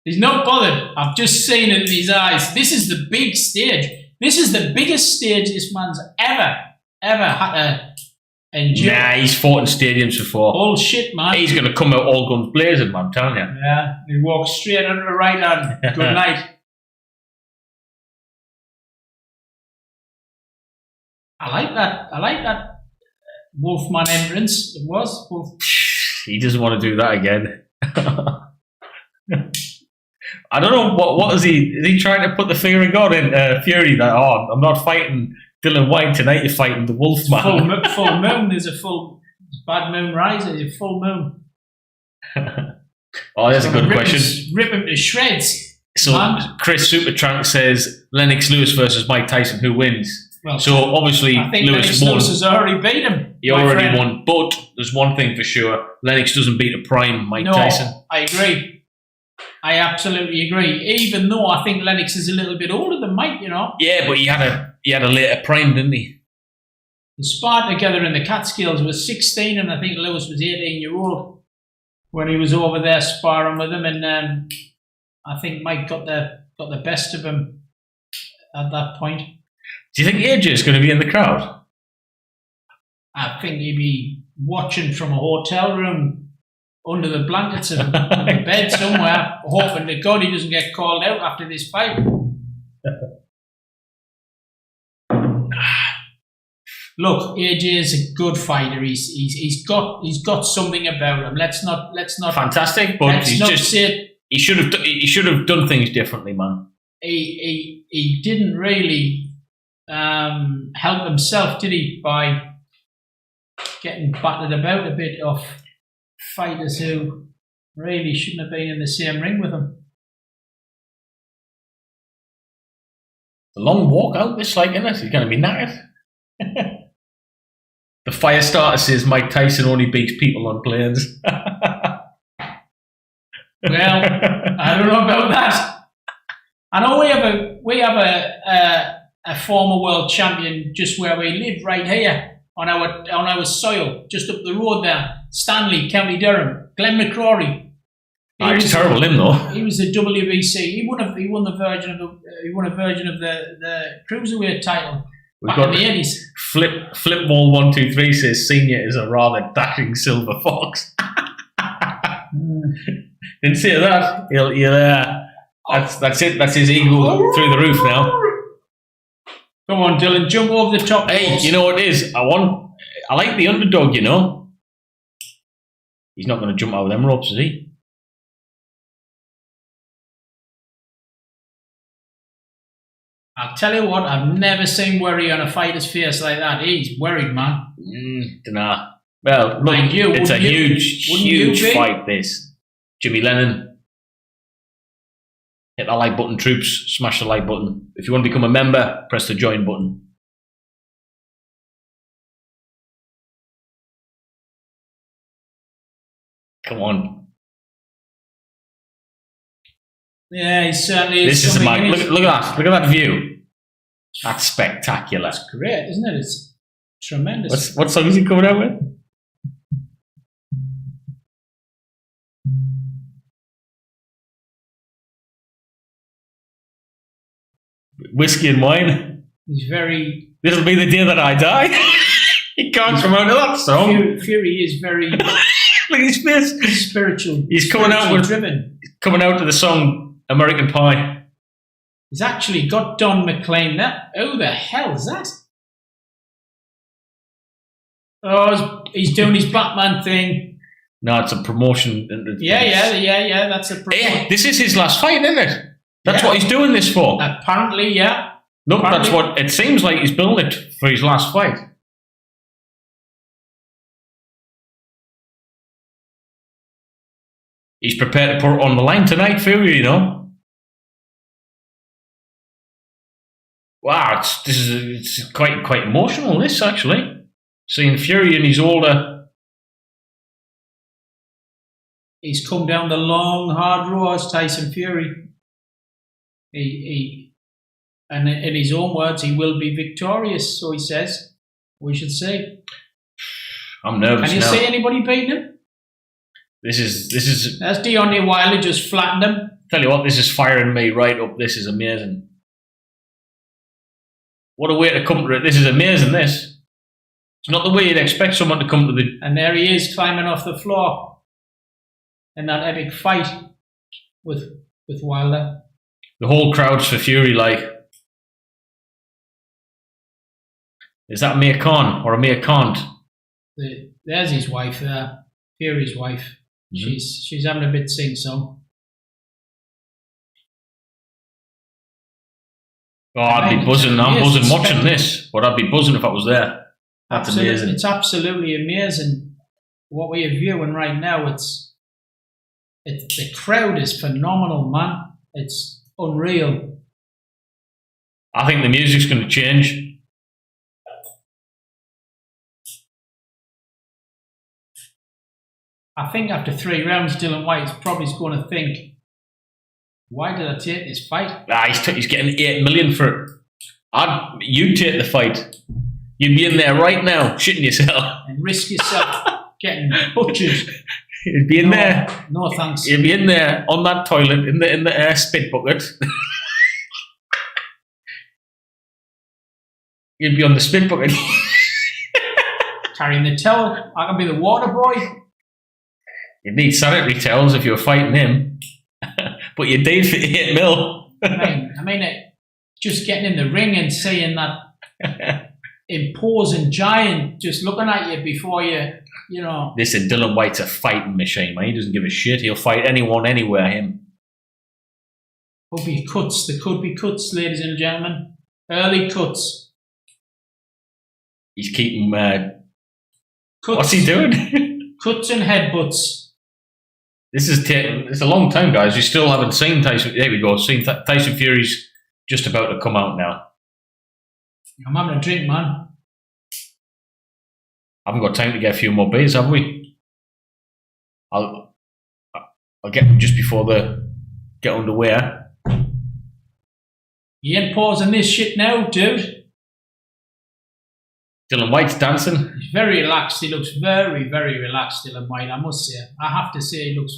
He's not bothered. I've just seen it in his eyes. This is the big stage. This is the biggest stage this man's ever had to endure. Nah, he's fought in stadiums before. Bullshit, man. He's going to come out all guns blazing, man, I'm telling you. Yeah, he walks straight under the right hand. Good night. I like that Wolfman entrance. It was. He doesn't want to do that again. I don't know what is he? Is he trying to put the finger of God in Fury? That I'm not fighting Dillian Whyte tonight. You're fighting the Wolfman. Full moon. There's a full bad moon rise. There's a full moon. Oh, that's a good question. Rip him to shreds. So Man. Chris Supertramp says Lennox Lewis versus Mike Tyson. Who wins? Well, So obviously I think Lewis Lennox won. Lewis has already beat him. He already won. But there's one thing for sure: Lennox doesn't beat a prime Mike Tyson. I agree. I absolutely agree. Even though I think Lennox is a little bit older than Mike, you know. Yeah, but he had a later prime, didn't he? They sparred together in the Catskills. Was 16, and I think Lewis was 18-year-old when he was over there sparring with him, and I think Mike got the best of him at that point. Do you think AJ is going to be in the crowd? I think he'd be watching from a hotel room under the blankets of the bed somewhere, hoping to God he doesn't get called out after this fight. Look, AJ is a good fighter. He's got something about him. Let's not Fantastic, but he should have done things differently, man. He didn't really help himself, did he, by getting battered about a bit off fighters who really shouldn't have been in the same ring with him. The long walk out this, like, isn't it? He's going to be knackered. The fire starter says Mike Tyson only beats people on planes. Well, I don't know about that. I know we have a former world champion just where we live, right here on our soil, just up the road there. Stanley, County Durham, Glenn McCrory. He's terrible, him though. He was the WBC. He won a version of the cruiserweight title back in the 80s. Flipball 123 says Senior is a rather dashing silver fox. Didn't see that. That's it. That's his ego through the roof now. Come on, Dylan, jump over the top. Hey, you know what it is? I like the underdog, you know. He's not going to jump out of them ropes, is he? I'll tell you what, I've never seen worry on a fighter's face like that. He's worried, man. Dunno. Well, look, it's a huge fight, this. Jimmy Lennon. Hit that like button, troops. Smash the like button. If you want to become a member, press the join button. Come on. Yeah, he certainly is. This is look at that. Look at that view. That's spectacular. That's great, isn't it? It's tremendous. What song is he coming out with? Whiskey and wine. He's very. This'll be the day that I die. He can't come out of that song. Fury is very. Look at his face. Spiritual. He's coming out with driven. Coming out to the song American Pie. He's actually got Don McLean there. Who the hell is that? Oh, he's doing his Batman thing. No, it's a promotion. Yeah. That's a promotion. Hey, this is his last fight, isn't it? That's what he's doing this for. Apparently, yeah. No, that's what it seems like. He's building it for his last fight. He's prepared to put it on the line tonight, Fury, you know. Wow, it's quite emotional, this, actually. Seeing Fury in his older... He's come down the long, hard road, Tyson Fury. And in his own words, he will be victorious, so he says. We should see. I'm nervous now. Can you see anybody beating him? This is. That's Deontay Wilder just flattened him. Tell you what, this is firing me right up. This is amazing. What a way to come to it. This is amazing, this. It's not the way you'd expect someone to come to the... And there he is, climbing off the floor in that epic fight with Wilder. The whole crowd's for Fury, like. Is that Amir Khan or Amir Khan? There's his wife there, Fury's wife. Mm-hmm. She's having a bit sing-song. Oh, I'd be buzzing. I'm buzzing watching this, but I'd be buzzing if I was there. That's amazing. It's absolutely amazing what we are viewing right now. It's the crowd is phenomenal, man. It's unreal. I think the music's going to change. I think after 3 rounds, Dillian Whyte's probably going to think, why did I take this fight? He's getting 8 million for it. You'd take the fight. You'd be in there right now, shitting yourself. And risk yourself getting butchered. You'd be in there. No thanks. You'd be in there on that toilet in the spit bucket. You'd be on the spit bucket. Carrying the towel. I can be the water boy. You'd need sanitary towels if you were fighting him. But you did for 8 mil. I mean, just getting in the ring and seeing that imposing giant just looking at you before you know. Listen, Dillian Whyte's a fighting machine, man. He doesn't give a shit. He'll fight anyone, anywhere, him. Could be cuts. There could be cuts, ladies and gentlemen. Early cuts. He's keeping... Cuts. What's he doing? Cuts and headbutts. This is it's a long time, guys. We still haven't seen Tyson. There we go. Tyson Fury's just about to come out now. I'm having a drink, man. I haven't got time to get a few more beers, have we? I'll get them just before they get underway. You ain't pausing this shit now, dude. Dillian Whyte's dancing. He's very relaxed. He looks very, very relaxed, Dillian Whyte, I must say. I have to say he looks...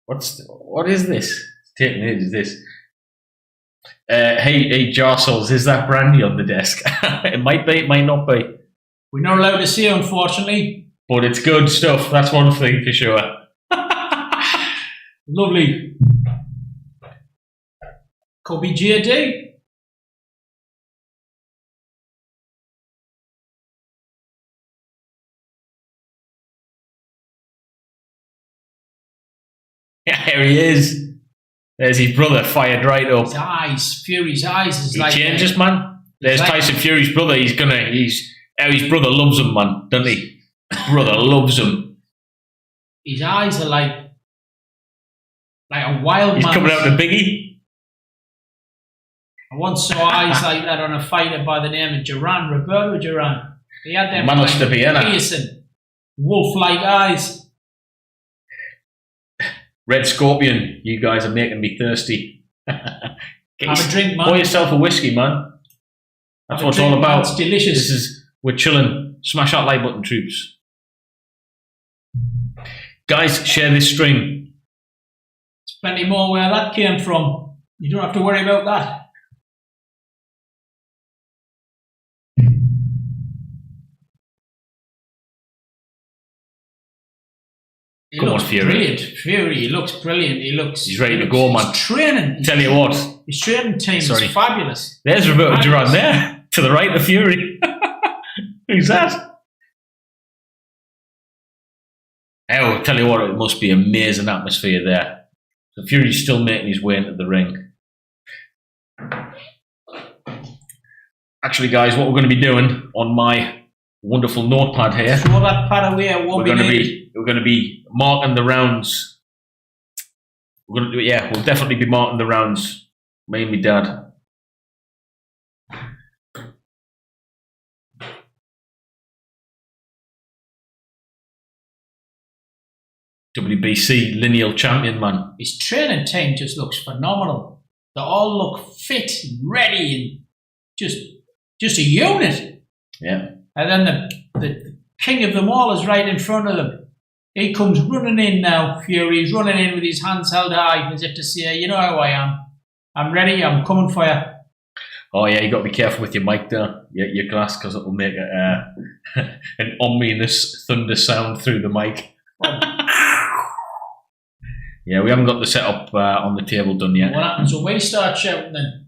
What is this? It's taking ages, this. Hey, Jarsols, is that brandy on the desk? It might be, it might not be. We're not allowed to see, unfortunately. But it's good stuff, that's one thing for sure. Lovely. Could be JD. Here he is. There's his brother, fired right up. His eyes, Fury's eyes is like... He changes, man. There's like Tyson Fury's brother. His brother loves him, man, doesn't he? Brother loves him. His eyes are like a wild man. He's coming out of Biggie. I once saw eyes like that on a fighter by the name of Roberto Duran. He had them Manos de Viena. piercing, wolf-like eyes. Red Scorpion, you guys are making me thirsty. Have a drink, man. Pour yourself a whiskey, man. That's what it's all about. It's delicious. We're chilling. Smash that like button, troops. Guys, share this stream. There's plenty more where that came from. You don't have to worry about that. He looks brilliant. Fury, he looks brilliant. He's ready to go, man. He's training. Tell you what. His training team is fabulous. There's Roberto Duran there. To the right of Fury. Who's that? Oh, tell you what, it must be amazing atmosphere there. So Fury's still making his way into the ring. Actually, guys, what we're going to be doing on my wonderful notepad here. Throw that pad away. We're going to be marking the rounds. We'll definitely be marking the rounds. Me and my dad. WBC lineal champion, man. His training team just looks phenomenal. They all look fit and ready and just a unit. Yeah. And then the king of them all is right in front of them. He comes running in now, Fury. He's running in with his hands held high as if to say, you know how I am. I'm ready. I'm coming for you. Oh, yeah, you got to be careful with your mic there, your glass, because it will make an ominous thunder sound through the mic. Yeah, we haven't got the setup on the table done yet. What happens when we start shouting then?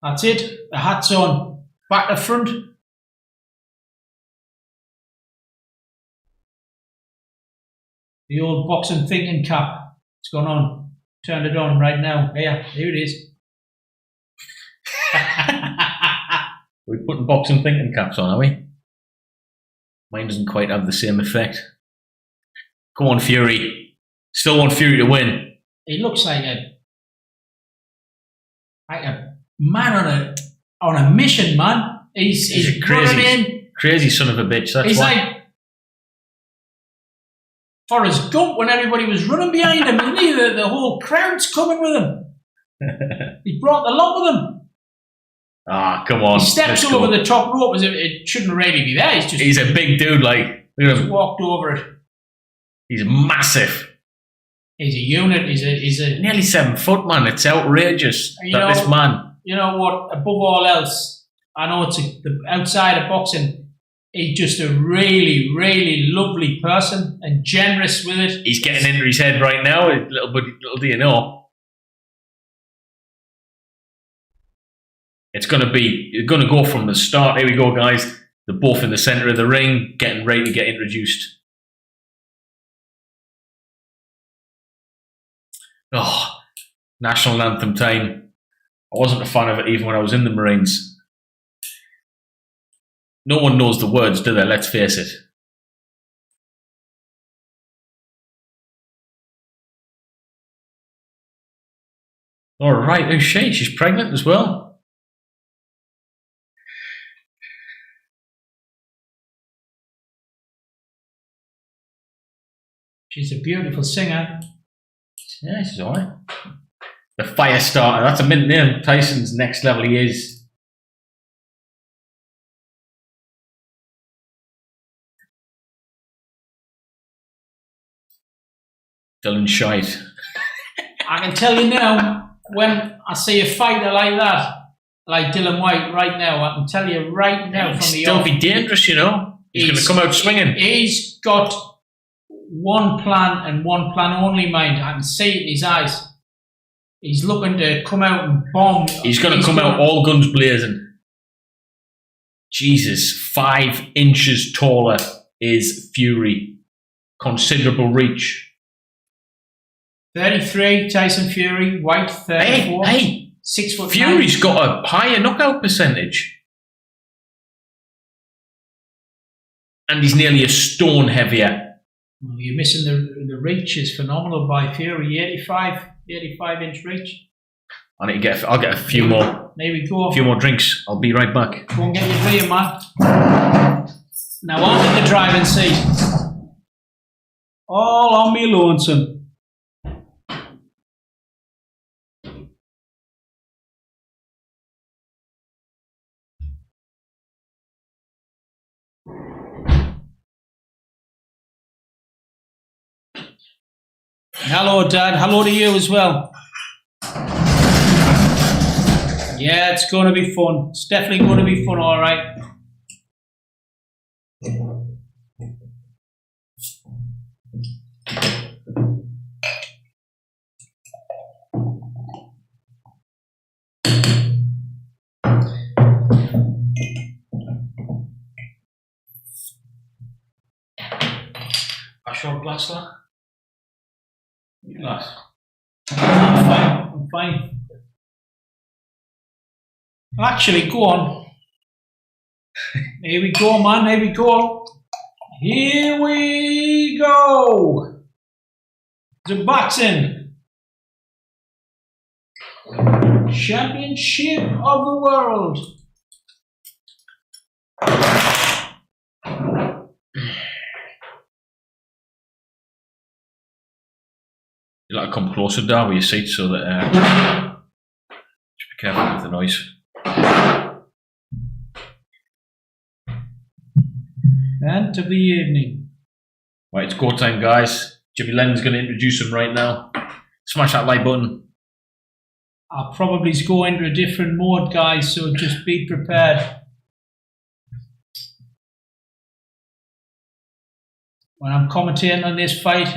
That's it. The hat's on. Back to front. The old boxing thinking cap. It's gone on. Turned it on right now. Here it is. We're putting boxing thinking caps on, are we? Mine doesn't quite have the same effect. Come on, Fury. Still want Fury to win. he looks like a man on a mission, man. He's a crazy son of a bitch. That's he's why. like Forrest Gump when everybody was running behind him, isn't he? The whole crowd's coming with him. He brought the lot with him. Ah, come on. He steps over the top rope as if it shouldn't really be there. He's a big dude, like. Look at him. Walked over it. He's massive. He's a unit. He's a nearly 7 foot, man. It's outrageous that this man. You know what? Above all else, I know it's outside of boxing. He's just a really, really lovely person and generous with it. He's getting into his head right now. Little do you know. It's going to go from the start. Here we go, guys. They're both in the centre of the ring, getting ready to get introduced. Oh, national anthem time. I wasn't a fan of it even when I was in the Marines. No one knows the words, do they? Let's face it. All right, who's she? She's pregnant as well. She's a beautiful singer. Yeah, she's all right. The fire starter. That's a mint name. Tyson's next level. He is. Dillian Whyte. I can tell you now, when I see a fighter like that, like Dillian Whyte right now, I can tell you right now from the off. Still be dangerous, you know. He's going to come out swinging. He's got one plan and one plan only, mind. I can see it in his eyes. He's looking to come out and bomb. He's going to come out all guns blazing. Jesus, 5 inches taller is Fury. Considerable reach. 33, Tyson Fury. Whyte, 34. Hey, 6 foot. Fury's got a higher knockout percentage. And he's nearly a stone heavier. Well, you're missing the reach is phenomenal by Fury. 85-inch reach. I'll get a few more. There we go. A few more drinks. I'll be right back. Go and get your beer, man. Now on to the driving seat. All on me lonesome. Hello, Dad. Hello to you as well. Yeah, it's going to be fun. It's definitely going to be fun, all right. A short glass, lad? Glass. I'm fine. Actually, go on. Here we go, man. Here we go. Here we go. The boxing championship of the world. You like to come closer down with your seat so that just be careful with the noise. And to the evening. Right, it's go time, guys. Jimmy Lennon's going to introduce him right now. Smash that like button. I'll probably go into a different mode, guys, so just be prepared. When I'm commentating on this fight,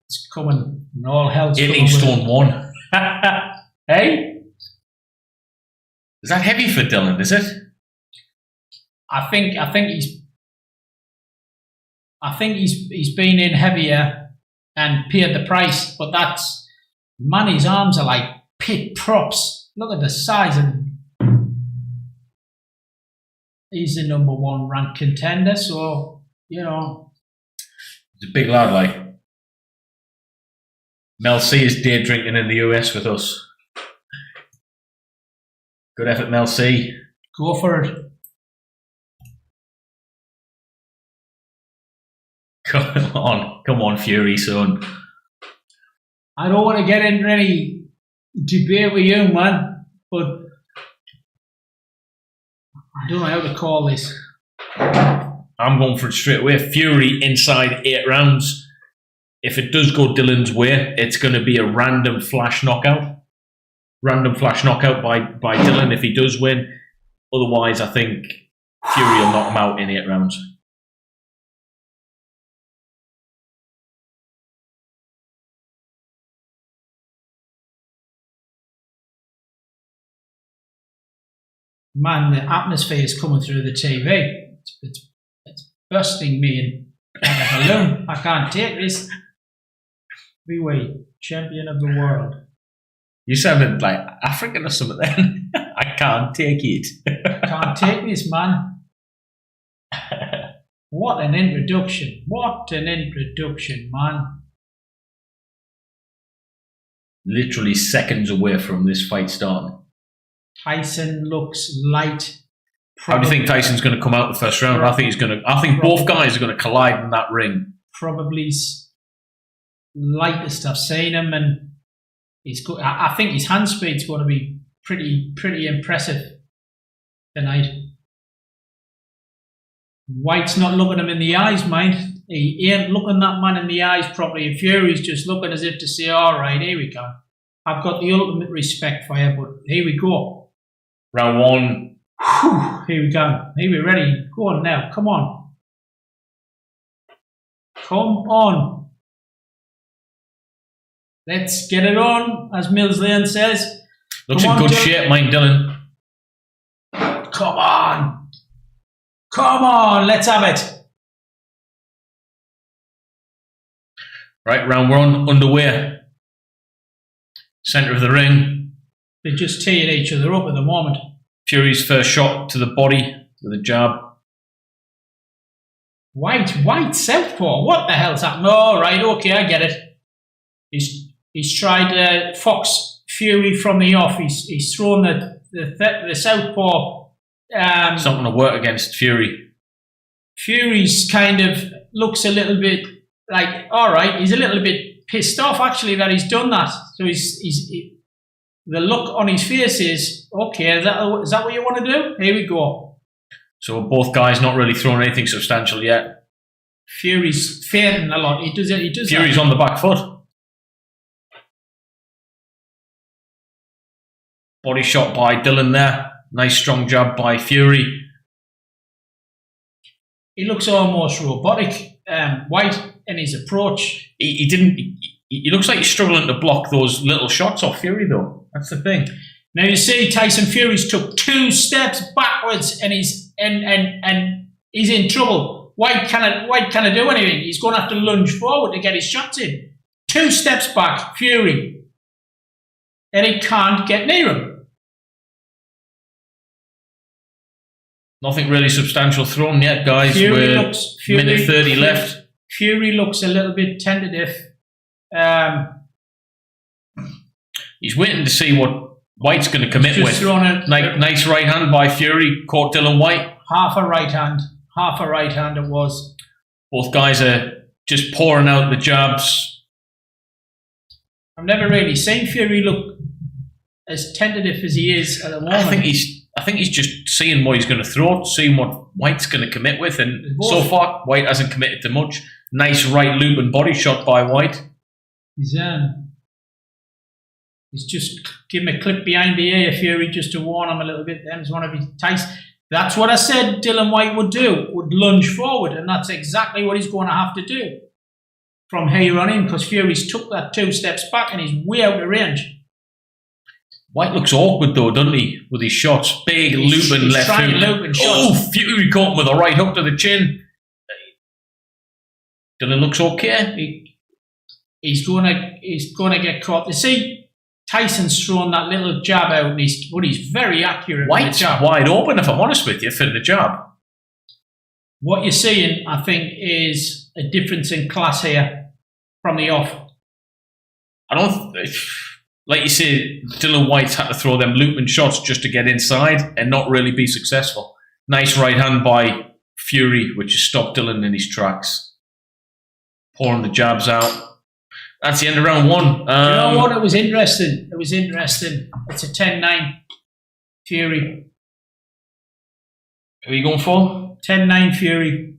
it's coming and all hell's coming. Stone 1. Hey? Is that heavy for Dillian, is it? I think he's been in heavier and paid the price, but that's his arms are like pit props. Look at the size of him. He's the #1 ranked contender, so you know. He's a big lad, like. Mel C is day drinking in the US with us. Good effort, Mel C. Go for it. Come on, Fury, son. I don't want to get into any debate with you, man, but I don't know how to call this. I'm going for it straight away. Fury inside 8 rounds. If it does go Dillian's way, it's going to be a random flash knockout. Random flash knockout by Dillian if he does win. Otherwise, I think Fury will knock him out in 8 rounds. Man, the atmosphere is coming through the TV. It's bursting me in a balloon. I can't take this. Heavyweight champion of the world. You sounded like African or something then. I can't take it. Can't take this, man. What an introduction. What an introduction, man. Literally seconds away from this fight starting. Tyson looks light. How do you think Tyson's going to come out the first round? I think both guys are going to collide in that ring. Probably lightest I've seen him, and he's good. I think his hand speed's going to be pretty impressive tonight. Whyte's not looking him in the eyes, mind. He ain't looking that man in the eyes properly. And Fury's just looking as if to say, all right, here we go. I've got the ultimate respect for you, but here we go. Round 1. Whew, here we go. Here we're ready. Go on now. Come on. Come on. Let's get it on, as Mills Lane says. Looks in good shape, mine, Dillian. Come on. Come on, let's have it. Right, round 1 underway. Centre of the ring. They're just teeing each other up at the moment. Fury's first shot to the body with a jab. Whyte, southpaw. What the hell's happened? Oh, right, okay, I get it. He's tried to fox Fury from the off. He's thrown the southpaw. Something to work against Fury. Fury's kind of looks a little bit like, all right, he's a little bit pissed off actually that he's done that. So the look on his face is, okay, is that what you want to do? Here we go. So both guys not really throwing anything substantial yet. Fury's fainting a lot. He does Fury's on the back foot. Body shot by Dillian there. Nice strong jab by Fury. He looks almost robotic, Whyte, in his approach. He looks like he's struggling to block those little shots off Fury though. That's the thing. Now you see Tyson Fury's took 2 steps backwards and he's in trouble. Whyte can't do anything. He's going to have to lunge forward to get his shots in. 2 steps back, Fury. And he can't get near him. Nothing really substantial thrown yet, guys. We're minute 30 left. Fury looks a little bit tentative. He's waiting to see what Whyte's going to commit with. Nice right hand by Fury. Caught Dillian Whyte. Half a right hand it was. Both guys are just pouring out the jabs. I've never really seen Fury look as tentative as he is at the moment. I think he's just seeing what he's going to throw, seeing what Whyte's going to commit with, and so far Whyte hasn't committed to much. Nice right loop and body shot by Whyte. He's just giving a clip behind the ear, Fury, just to warn him a little bit. There's one of his tights. That's what I said Dillian Whyte would do, would lunge forward, and that's exactly what he's going to have to do from here on in, because Fury's took that 2 steps back and he's way out of range. Whyte looks awkward though, doesn't he? With his shots. Big looping left hook. Oh, Fury caught him with a right hook to the chin. Dillian looks okay. He's gonna get caught. You see, Tyson's thrown that little jab out, and he's very accurate. Whyte's wide open, if I'm honest with you, for the jab. What you're seeing, I think, is a difference in class here from the off. I don't. Like you say, Dillian Whyte had to throw them looping shots just to get inside and not really be successful. Nice right hand by Fury, which has stopped Dillian in his tracks. Pouring the jabs out. That's the end of round one. You know what? It was interesting. It's a 10-9 Fury. Who are you going for? 10-9 Fury.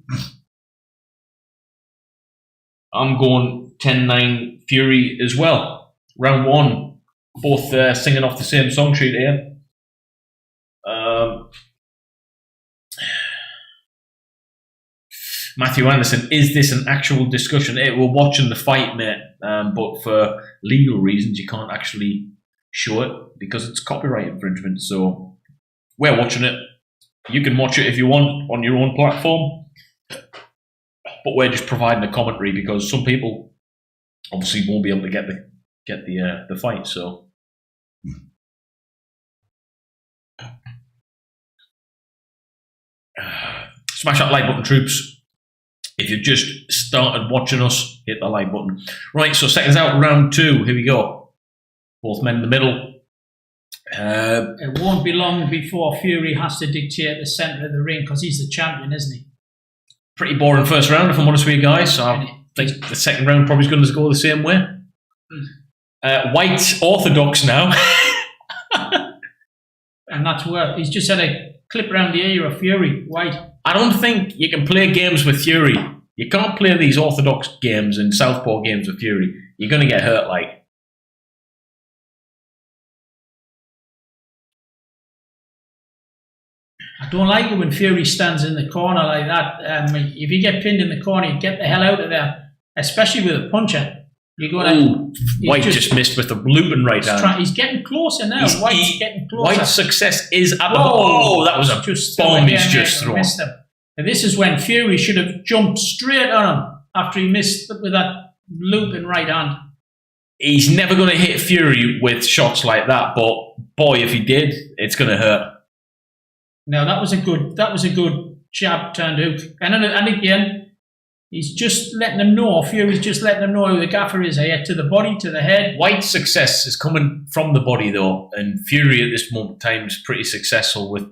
I'm going 10-9 Fury as well. Round one. Both singing off the same song sheet here. Matthew Anderson, is this an actual discussion? We're watching the fight, mate, but for legal reasons, you can't actually show it because it's copyright infringement. So we're watching it. You can watch it if you want on your own platform, but we're just providing a commentary because some people obviously won't be able to get the fight. So. Smash that like button, troops. If you've just started watching us, hit the like button. Right, so seconds out, round two. Here we go. Both men in the middle. It won't be long before Fury has to dictate the centre of the ring because he's the champion, isn't he? Pretty boring first round, if I'm honest with you guys. So I think the second round probably is going to go the same way. Whyte orthodox now. And that's where he's just had a clip around the ear of Fury, Whyte. I don't think you can play games with Fury. You can't play these orthodox games and southpaw games with Fury. You're going to get hurt, like. I don't like it when Fury stands in the corner like that. If you get pinned in the corner, you get the hell out of there, especially with a puncher. You're going Whyte just missed with the looping right hand. He's getting closer now. White's getting closer. Whyte's success is at the ball. Oh, that was a bomb he's just thrown. And this is when Fury should have jumped straight on him after he missed with that looping right hand. He's never going to hit Fury with shots like that, but boy, if he did, it's going to hurt. No, that was a good jab turned hook. And again, he's just letting them know, Fury's just letting them know who the gaffer is here, to the body, to the head. Whyte's success is coming from the body, though, and Fury at this moment in time is pretty successful with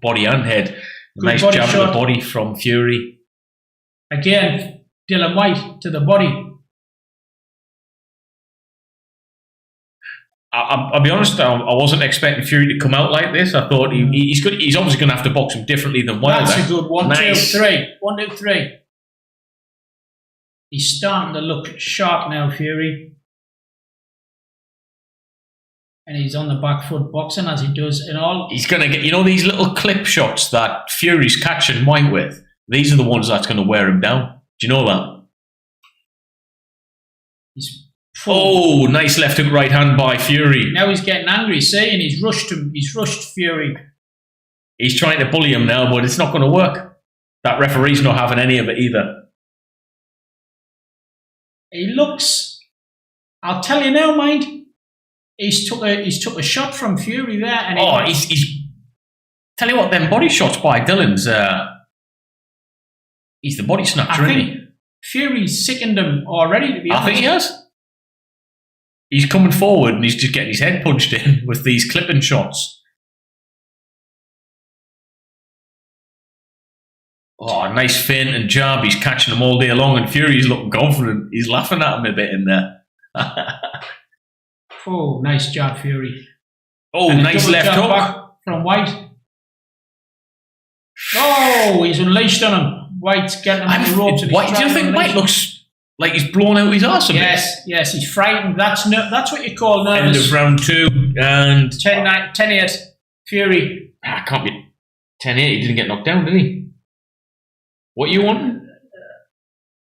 body and head. Nice jab to the body from Fury. Again, Dillian Whyte to the body. I'll be honest, I wasn't expecting Fury to come out like this. I thought he's obviously going to have to box him differently than Wilder. That's a good one. Nice. 2, 3. 1, 2, 3. He's starting to look sharp now, Fury. And he's on the back foot boxing as he does in all. He's going to get, these little clip shots that Fury's catching Whyte with. These are the ones that's going to wear him down. Do you know that? Nice left hook right hand by Fury. Now he's getting angry, see, and he's rushed him. He's rushed Fury. He's trying to bully him now, but it's not going to work. That referee's not having any of it either. He looks, I'll tell you now, mind. He's took a shot from Fury there, and he's tell you what, them body shots by Dillian's. He's the body snatcher, isn't he? Fury's sickened him already. To be honest, I think he has. He's coming forward and he's just getting his head punched in with these clipping shots. Oh, nice feint and jab. He's catching them all day long, and Fury's looking confident. He's laughing at him a bit in there. Nice jab, Fury. Nice left hook back from Whyte. He's unleashed on him. Whyte's getting him on the ropes. Do you think Whyte looks like he's blown out his arse a bit? Yes, he's frightened. That's what you call nervous. End of round 2 and 10-8 Fury. Can't be 10-8. He didn't get knocked down, did he? What you want?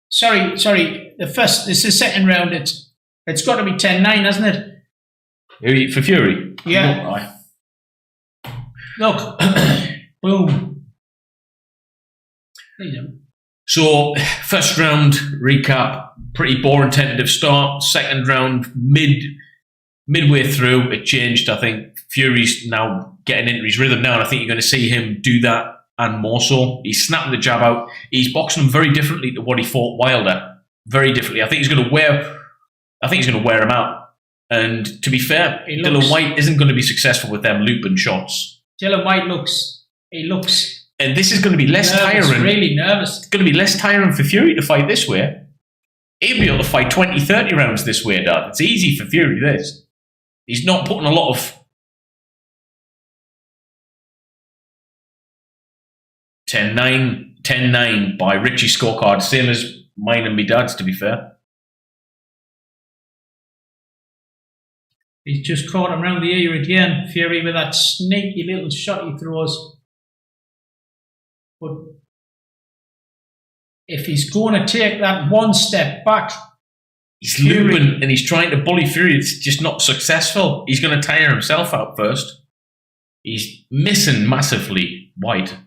Sorry. This is the second round. It's got to be 10-9, hasn't it? For Fury? Yeah. Look. Boom. So, first round recap, pretty boring tentative start. Second round, midway through, it changed. I think Fury's now getting into his rhythm now, and I think you're going to see him do that and more so. He's snapping the jab out. He's boxing him very differently to what he fought Wilder. Very differently. I think he's going to wear I think he's going to wear him out. And to be fair, looks- Dillian Whyte isn't going to be successful with them looping shots. Dillian Whyte looks And this is going to be less nervous, tiring. really nervous. It's going to be less tiring for Fury to fight this way. He'll be able to fight 20, 30 rounds this way, Dad. It's easy for Fury, this. He's not putting a lot of 10-9, 10-9 by Richie scorecard, same as mine and me dad's, to be fair. He's just caught him round the ear again, Fury, with that sneaky little shot he throws. But if he's going to take that one step back, He's looping and he's trying to bully Fury. It's just not successful. He's going to tire himself out first. He's missing massively, Whyte.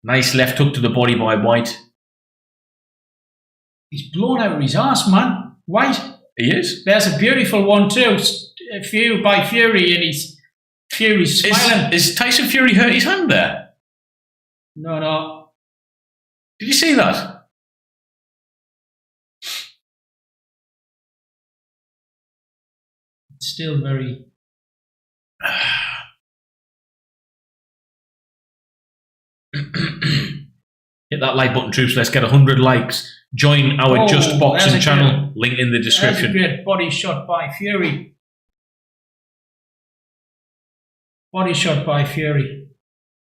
Nice left hook to the body by Whyte. he's blown out of his arse, man. Whyte. He is. There's a beautiful one too. Fury by Fury, and Fury's smiling. Is Tyson Fury hurt his hand there? No. Did you see that? It's still very. Hit that like button, troops. Let's get 100 likes. Join our Just Boxing channel. Link in the description. That's a great body shot by Fury. Body shot by Fury.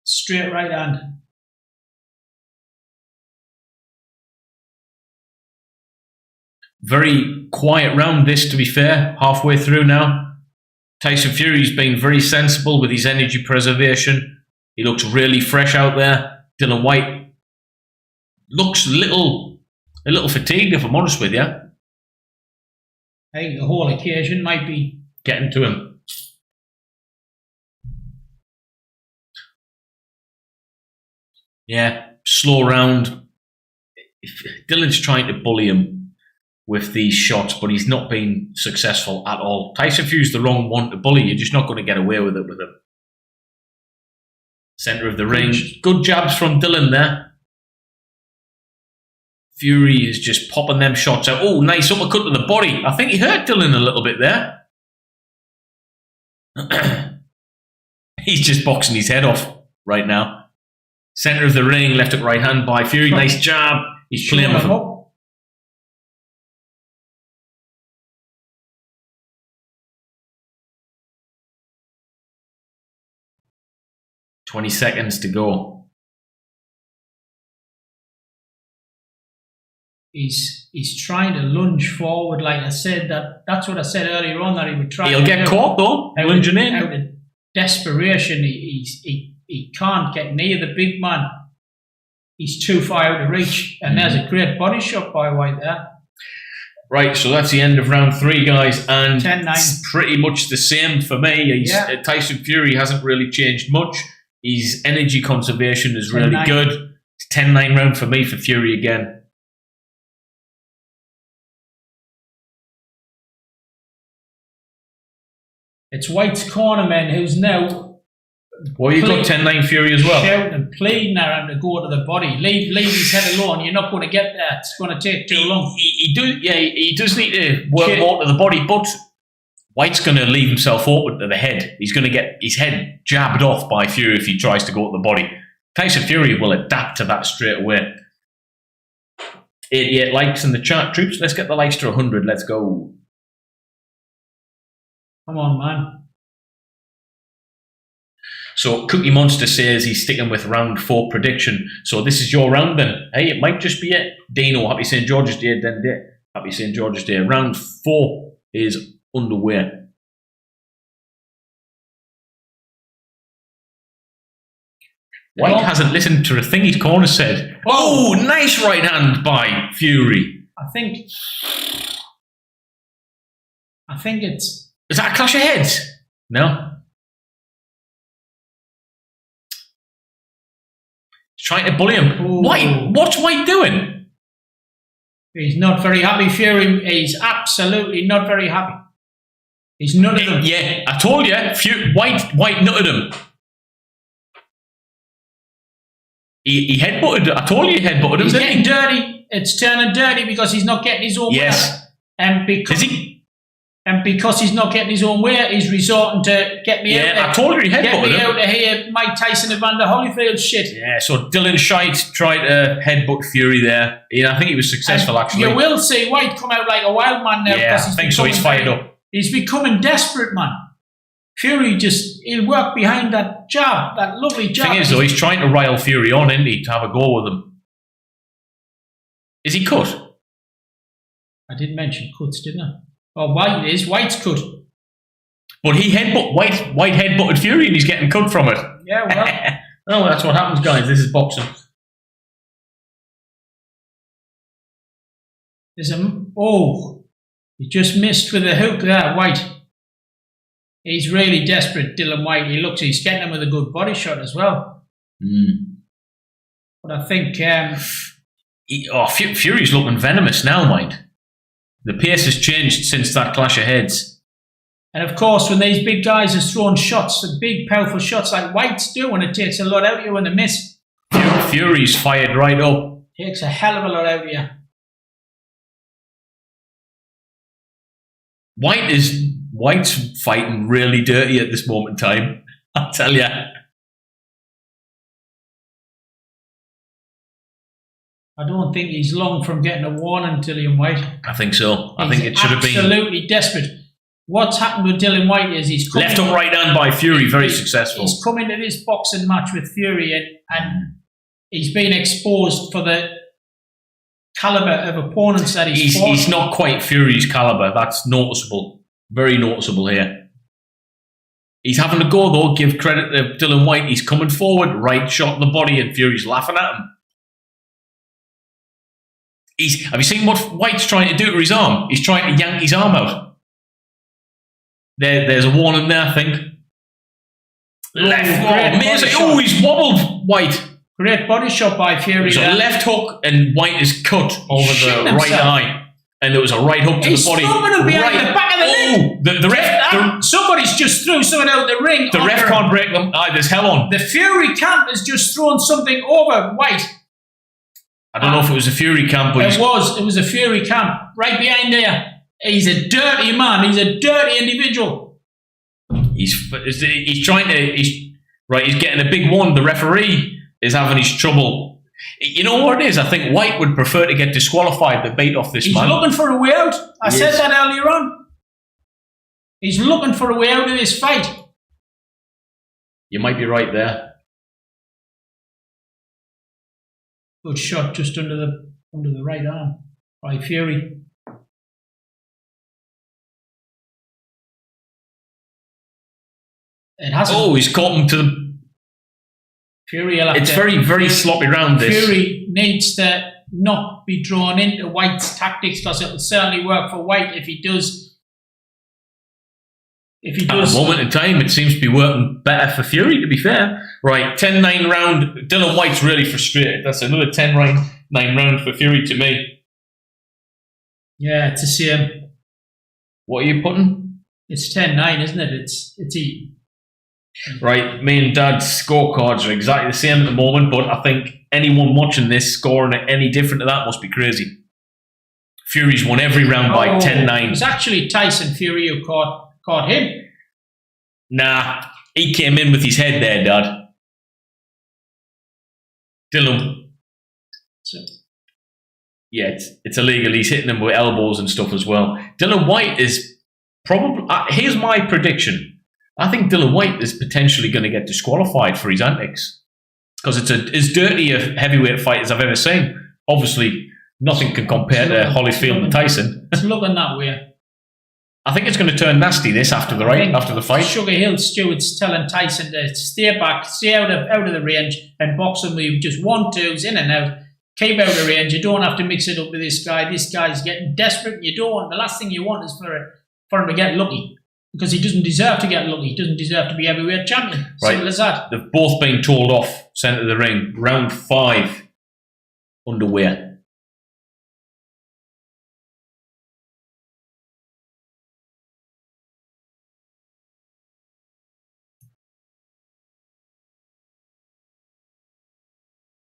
Straight right hand. Very quiet round this, to be fair. Halfway through now. Tyson Fury's been very sensible with his energy preservation. He looks really fresh out there. Dillian Whyte looks a little fatigued, if I'm honest with you. I think the whole occasion might be getting to him. Yeah, slow round. Dillian's trying to bully him with these shots, but he's not been successful at all. Tyson Fury's the wrong one to bully. You're just not going to get away with it with him. Centre of the ring. Good jabs from Dillian there. Fury is just popping them shots out. Oh, nice uppercut to the body. I think he hurt Dillian a little bit there. He's just boxing his head off right now. Centre of the ring, left hook, right hand by Fury. Nice jab. He's playing with him. 20 seconds to go. He's trying to lunge forward, like I said. That's what I said earlier on, that he would try. He'll get caught though, lunging in. Out of desperation, he can't get near the big man. He's too far out of reach, and there's a great body shot by Whyte there. Right, so that's the end of round 3, guys, and 10-9. It's pretty much the same for me. Tyson Fury hasn't really changed much. His energy conservation is really good. It's 10-9 round for me for Fury again. It's Whyte's cornerman who's now. Well, you've got 10-9 Fury as well. Shouting and pleading around to go to the body. Leave his head alone. You're not going to get there. It's going to take too long. He does need to work more to the body, but Whyte's going to leave himself open to the head. He's going to get his head jabbed off by Fury if he tries to go to the body. Tyson Fury will adapt to that straight away. 88 likes in the chat, troops. Let's get the likes to 100. Let's go. Come on, man. So Cookie Monster says he's sticking with round 4 prediction. So this is your round then. Hey, it might just be it. Dino, happy St. George's Day. Happy St. George's Day. Round 4 is underway. Whyte hasn't listened to a thing his corner said. Oh, nice right hand by Fury. I think it's... Is that a clash of heads? No. He's trying to bully him. Ooh. Whyte, what's Whyte doing? He's not very happy, Fury. He's absolutely not very happy. He's nutted him. Yeah, I told you. Whyte nutted him. He headbutted. I told you he headbutted him. He's getting dirty. It's turning dirty because he's not getting his own. Yes. And because Is he? And because he's not getting his own way, he's resorting to get me out. I told you he get me headbutted out him. of here, Mike Tyson and Evander Holyfield shit. Yeah, so Dillian Whyte tried to headbutt Fury there. Yeah, I think he was successful, actually. You will see White come out like a wild man now. Yeah, I think so. He's fired up. He's becoming desperate, man. Fury he'll work behind that jab, that lovely jab. The thing is, though, he's trying to rile Fury on, isn't he, to have a go with him. Is he cut? I did mention cuts, didn't I? Oh, White is. White's cut. But he White headbutted Fury and he's getting cut from it. Yeah, well. Oh, that's what happens, guys. This is boxing. He just missed with a hook there, White. He's really desperate, Dillian Whyte. He's getting him with a good body shot as well. But I think Fury's looking venomous now, mind. The pace has changed since that clash of heads. And of course, when these big guys are throwing shots, big, powerful shots like White's doing, it takes a lot out of you when they miss. Fury's fired right up. Takes a hell of a lot out of you. White's fighting really dirty at this moment in time. I'll tell you. I don't think he's long from getting a warning, Dillian Whyte. I think so. I think it should have been absolutely desperate. What's happened with Dillian Whyte is he's come left up, right hand by Fury, very successful. He's come into this boxing match with Fury and he's been exposed for the caliber of opponents that he's fought. He's not quite Fury's caliber. That's noticeable. Very noticeable here. He's having to go, though. Give credit to Dillian Whyte. He's coming forward, right shot in the body, and Fury's laughing at him. Have you seen what White's trying to do to his arm? He's trying to yank his arm out. There's a warning there, I think. He's wobbled, White. Great body shot by Fury. So left hook, and White is cut over the right eye. And there was a right hook to the body. He's behind the back of the neck. The ref... somebody's just threw something out the ring. The ref can't break them. There's hell on. The Fury camp has just thrown something over White. I don't know if it was a Fury camp, but it was a Fury camp right behind there. He's a dirty man. He's a dirty individual. He's trying to. He's getting a big one. The referee is having his trouble. You know what it is? I think White would prefer to get disqualified than beat off this man. He's looking for a way out. I said that earlier on. He's looking for a way out of this fight. You might be right there. Good shot just under the right arm by Fury. It hasn't. He's caught him to the... Fury. It's very, very sloppy round this. Fury needs to not be drawn into White's tactics because it will certainly work for Whyte if he does. At the moment in time, it seems to be working better for Fury, to be fair. Right, 10-9 round. Dillian Whyte's really frustrated. That's another 10-9 round for Fury to me. Yeah, it's the same. What are you putting? It's 10-9, isn't it? It's even. Right, me and Dad's scorecards are exactly the same at the moment, but I think anyone watching this scoring it any different to that must be crazy. Fury's won every round by 10-9. It was actually Tyson Fury who caught him. Nah, he came in with his head there, Dad. Dillian. Yeah, it's illegal. He's hitting him with elbows and stuff as well. Dillian Whyte is probably... here's my prediction. I think Dillian Whyte is potentially going to get disqualified for his antics. Because it's as dirty a heavyweight fight as I've ever seen. Obviously, nothing can compare to Holyfield and Tyson. It's looking that way. I think it's going to turn nasty this after the fight. Sugar Hill Stewart's telling Tyson to stay back, stay out of the range, and box him with just 1-2s in and out. Keep out of the range. You don't have to mix it up with this guy. This guy's getting desperate. You don't want. The last thing you want is for him to get lucky. Because he doesn't deserve to get lucky. He doesn't deserve to be heavyweight champion. Right. Simple as that. They've both been told off, sent to the ring. Round 5 underway.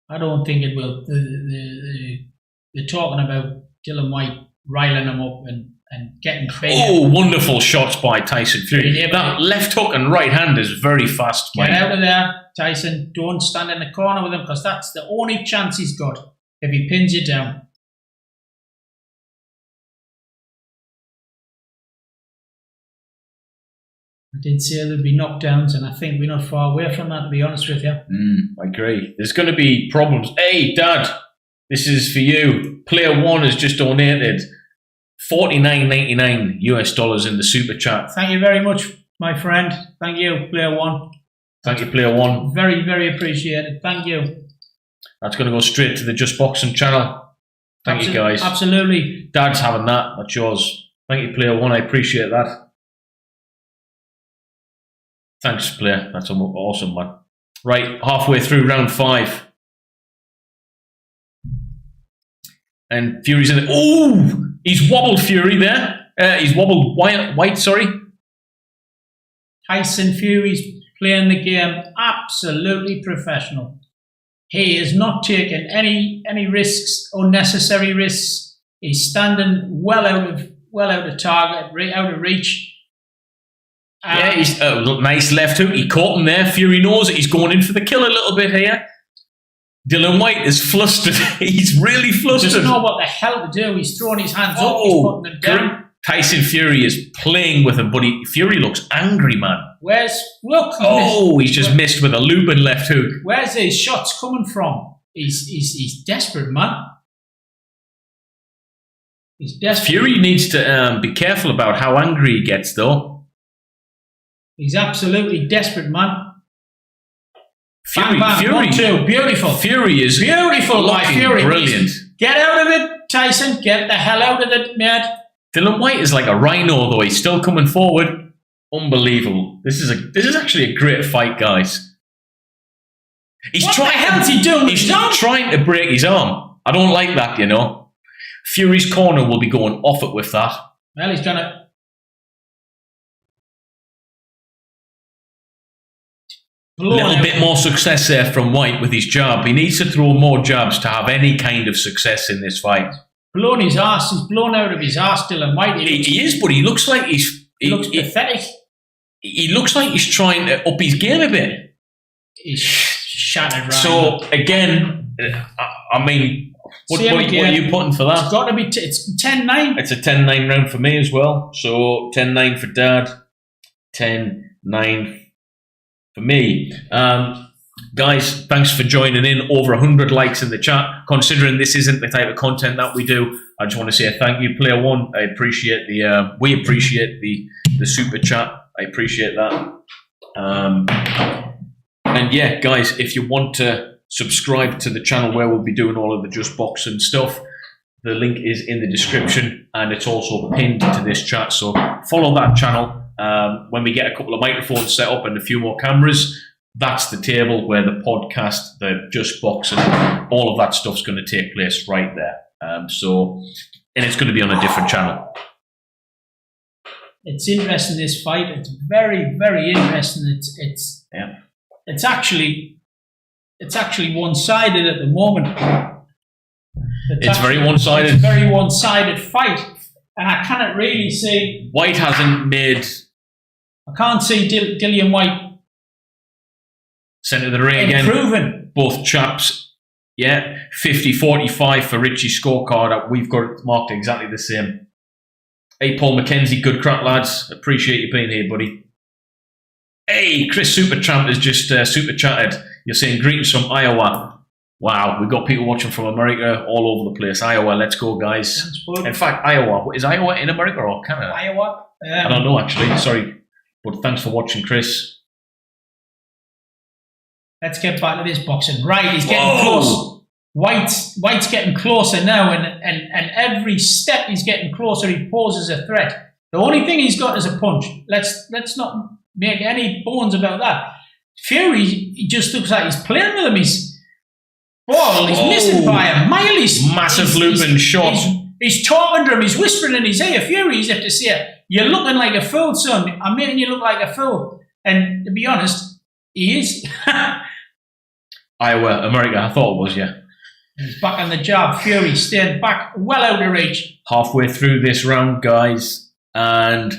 I don't think it will. They're talking about Dillian Whyte riling him up and getting big. Oh, wonderful shots by Tyson Fury. That left hook and right hand is very fast. Get out of there, Tyson. Don't stand in the corner with him, because that's the only chance he's got if he pins you down. I did say there'd be knockdowns, and I think we're not far away from that, to be honest with you. I agree. There's going to be problems. Hey, Dad, this is for you. Player 1 has just donated $49.99 US in the super chat. Thank you very much, my friend. Thank you, Player 1. Thank you, Player 1. Very, very appreciated. Thank you. That's going to go straight to the Just Boxing channel. Thank you, guys. Absolutely. Dad's having that. That's yours. Thank you, Player 1. I appreciate that. Thanks, Player. That's awesome, man. Right, halfway through round 5. And Fury's in it. Oh! He's wobbled Fury there. He's wobbled Whyte, sorry. Tyson Fury's playing the game absolutely professional. He is not taking any risks, unnecessary risks. He's standing well out of target, out of reach. Yeah, he's nice left hook. He caught him there. Fury knows it. He's going in for the kill a little bit here. Dillian Whyte is flustered. He's really flustered. Doesn't know what the hell to do. He's throwing his hands up. He's putting them down. Tyson Fury is playing with him, but Fury looks angry, man. Look? Oh, he's just missed with a Lubin left hook. Where's his shots coming from? He's desperate, man. He's desperate. Fury needs to be careful about how angry he gets, though. He's absolutely desperate, man. Fury, bang, bang. 1, 2. Beautiful. Fury is beautiful, my Fury. Brilliant. Get out of it, Tyson. Get the hell out of it, mate. Dillian Whyte is like a rhino, though. He's still coming forward. Unbelievable. This is actually a great fight, guys. What the hell's he doing? He's trying to break his arm. I don't like that, you know. Fury's corner will be going off it with that. Well, he's going to... A little bit more success there from Whyte with his jab. He needs to throw more jabs to have any kind of success in this fight. Blown his ass. He's blown out of his ass, Dillian Whyte. He is, but he looks like he looks pathetic. He looks like he's trying to up his game a bit. He's shattered right So, again, I mean, what are you putting for that? It's got to be... it's 10-9. It's a 10-9 round for me as well. So, 10-9 for Dad. 10-9 for me. Guys, thanks for joining in. Over 100 likes in the chat. Considering this isn't the type of content that we do, I just want to say thank you, Player 1. I appreciate we appreciate the super chat. I appreciate that. And yeah, guys, if you want to subscribe to the channel where we'll be doing all of the Just Boxing stuff, the link is in the description and it's also pinned to this chat. So follow that channel. When we get a couple of microphones set up and a few more cameras, that's the table where the podcast, the Just Boxing, all of that stuff's going to take place right there. And it's going to be on a different channel. It's interesting, this fight. It's very, very interesting. It's actually one-sided at the moment. It's very one-sided. It's a very one-sided fight, and I cannot really see. Whyte hasn't made. I can't see Dillian Whyte centre of the ring again. Improving. Both chaps, yeah, 50-45 for Richie's scorecard. We've got it marked exactly the same. Hey, Paul McKenzie, good crack, lads. Appreciate you being here, buddy. Hey, Chris Supertramp has just super chatted. You're saying greetings from Iowa. Wow, we've got people watching from America all over the place. Iowa, let's go, guys. In fact, Iowa. Is Iowa in America or Canada? Iowa. I don't know, actually. Sorry. But thanks for watching, Chris. Let's get back to this boxing. Right, he's getting close. Whyte's getting closer now, and every step he's getting closer, he poses a threat. The only thing he's got is a punch. Let's not make any bones about that. Fury, he just looks like he's playing with him. He's missing by a mile. Massive looping shot. He's talking to him. He's whispering in his ear. Fury, he's have to say, "You're looking like a fool, son. I'm making you look like a fool." And to be honest, he is. Iowa, America. I thought it was, yeah. He's back on the jab. Fury staying back, well out of reach. Halfway through this round, guys, and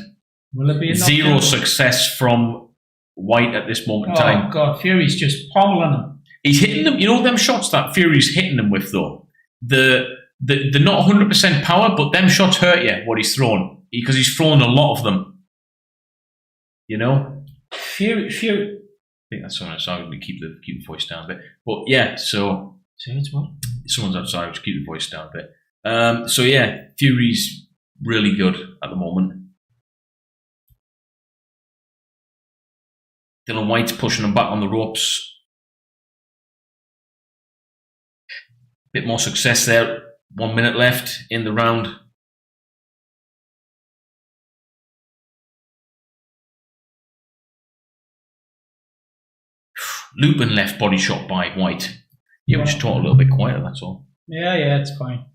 Will it be a zero knockdown? success from Whyte at this moment in Oh, time. God. Fury's just pommeling him. He's hitting them. You know them shots that Fury's hitting them with, though? They're not 100% power, but them shots hurt you, what he's thrown. Because he's thrown a lot of them. You know? Fury. I think that's someone outside. We keep the voice down a bit. But yeah, so... So it's what? Someone's outside. Just keep the voice down a bit. So yeah, Fury's really good at the moment. Dillian Whyte's pushing him back on the ropes. Bit more success there. 1 minute left in the round. Looping left body shot by Whyte. Yeah, we should talk a little bit quieter, that's all. Yeah, it's fine.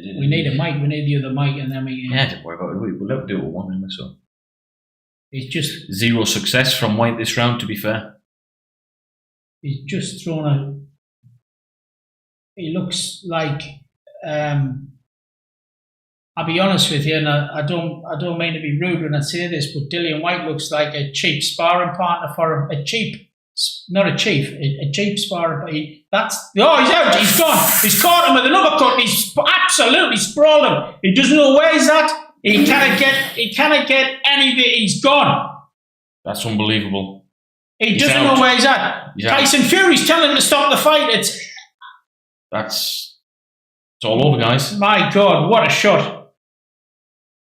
We need a mic. We need the other mic, and then we. Yeah, don't worry about it. We'll do it with one anyway, so. It's just. Zero success from Whyte this round, to be fair. He's just thrown a. He looks like. I'll be honest with you, and I don't mean to be rude when I say this, but Dillian Whyte looks like a cheap sparring partner for a cheap sparring partner. He's out, he's gone. He's caught him with an uppercut. He's absolutely sprawled him. He doesn't know where he's at. He cannot get anything. He's gone. That's unbelievable. He doesn't know where he's at. Tyson Fury's telling him to stop the fight. It's all over, guys. My God, what a shot.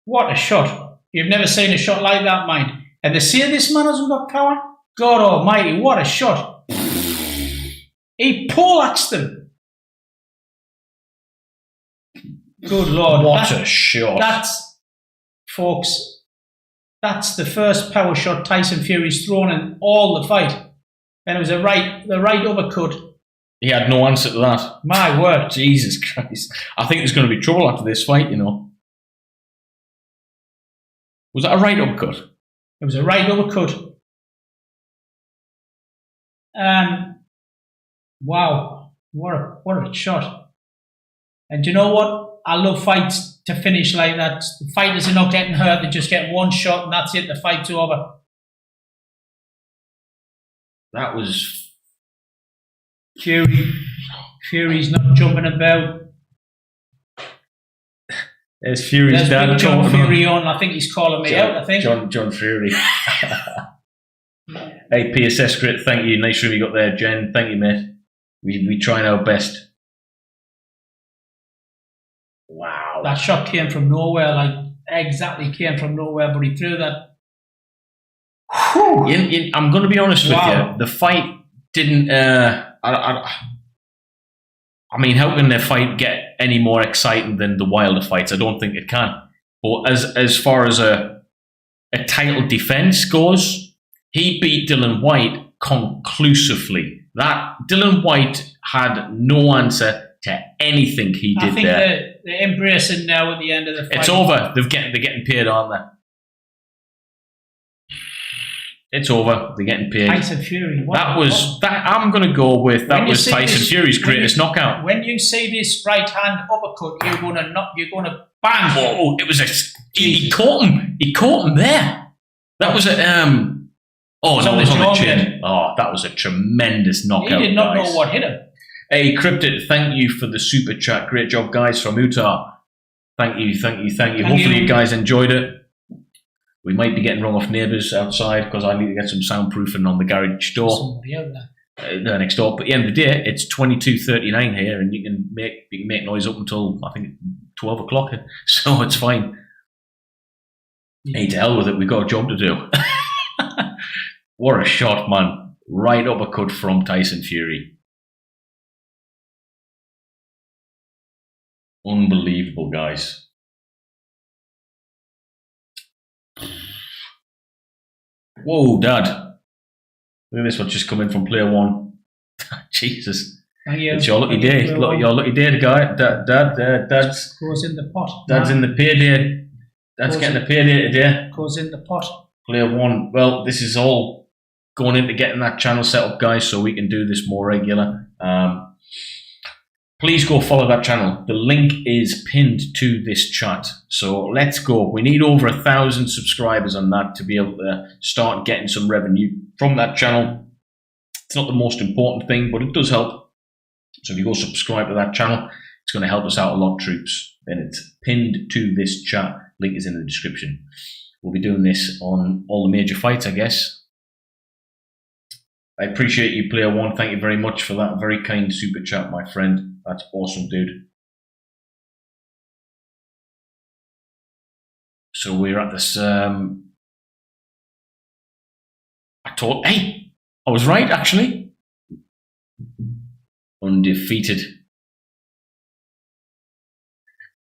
What a shot. You've never seen a shot like that, mind. And they say this man hasn't got power? God almighty, what a shot. He poleaxed him. Good Lord. What a shot. Folks, that's the first power shot Tyson Fury's thrown in all the fight. And it was the right uppercut. He had no answer to that. My word. Jesus Christ. I think there's going to be trouble after this fight, you know. Was that a right uppercut? It was a right uppercut. Wow. What a shot. And do you know what? I love fights to finish like that. The fighters are not getting hurt. They just get one shot and that's it. The fight's over. That was... Fury's not jumping about. There's Fury's dad. Big John Fury on. I think he's calling me out, I think. John Fury. Hey, PSS Grit, thank you. Nice room you got there, Jen. Thank you, mate. We trying our best. Wow. That shot came from nowhere, came from nowhere, but he threw that. I'm going to be honest with you. The fight didn't... I mean, how can their fight get any more exciting than the Wilder fights? I don't think it can. But as far as a title defense goes, he beat Dillian Whyte conclusively. That Dillian Whyte had no answer to anything he did there. I think they're embracing now at the end of the fight. It's over. They're getting paid, aren't they? It's over. They're getting paid. Tyson Fury. I'm going to go with that was Tyson Fury's greatest knockout. When you see this right hand uppercut, you're going to bang. Whoa! It was he caught him. He caught him there. That was it was on the chin. Oh, that was a tremendous knockout. He did not know what hit him. Hey, Cryptid, thank you for the super chat. Great job, guys, from Utah. Thank you. Hopefully you guys enjoyed it. We might be getting rung off neighbours outside because I need to get some soundproofing on the garage door. Somebody out there. Next door. But at the end of the day, it's 22:39 here, and you can make noise up until I think 12 o'clock. So it's fine. Yeah. Hey, to hell with it. We've got a job to do. What a shot, man! Right uppercut from Tyson Fury. Unbelievable, guys. Whoa, Dad. Look at this one just coming from player one. Jesus. It's your lucky day. Your lucky day, guy. Dad's goes in the pot. Dad's in the payday. Dad's getting the payday today. Goes in the pot. Player one. Well, this is all going into getting that channel set up, guys, so we can do this more regular. Please go follow that channel. The link is pinned to this chat. So let's go. We need over 1,000 subscribers on that to be able to start getting some revenue from that channel. It's not the most important thing, but it does help. So if you go subscribe to that channel, it's going to help us out a lot, troops. Then it's pinned to this chat. Link is in the description. We'll be doing this on all the major fights, I guess. I appreciate you, Player One. Thank you very much for that very kind super chat, my friend. That's awesome, dude. So we're at this. Hey, I was right, actually. Undefeated.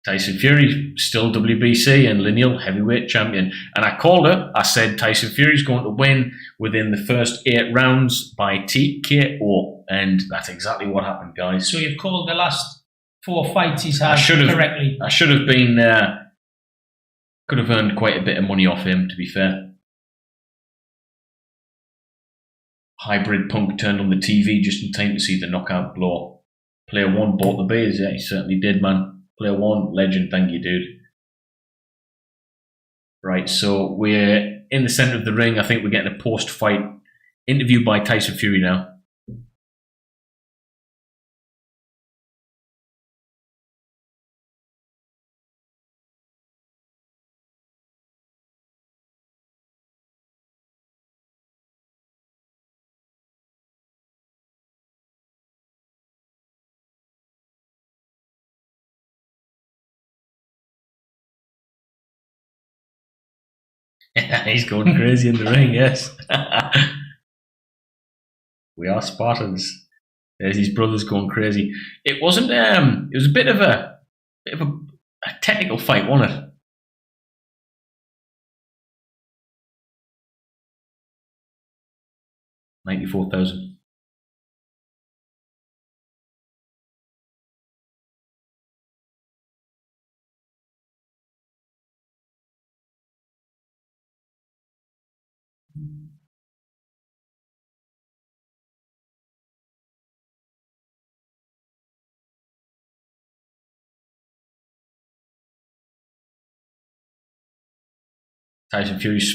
Tyson Fury, still WBC and lineal heavyweight champion. And I called it. I said Tyson Fury's going to win within the first 8 rounds by TKO. And that's exactly what happened, guys. So you've called the last 4 fights he's had correctly. I should have been, could have earned quite a bit of money off him, to be fair. Hybrid Punk turned on the TV just in time to see the knockout blow. Player One bought the beers. Yeah, he certainly did, man. Player One, legend, thank you, dude. Right, so we're in the centre of the ring. I think we're getting a post-fight interview by Tyson Fury now. He's going crazy in the ring, yes. We are Spartans. There's his brothers going crazy. It wasn't. It was a bit of a technical fight, wasn't it? $94,000. Tyson Fury's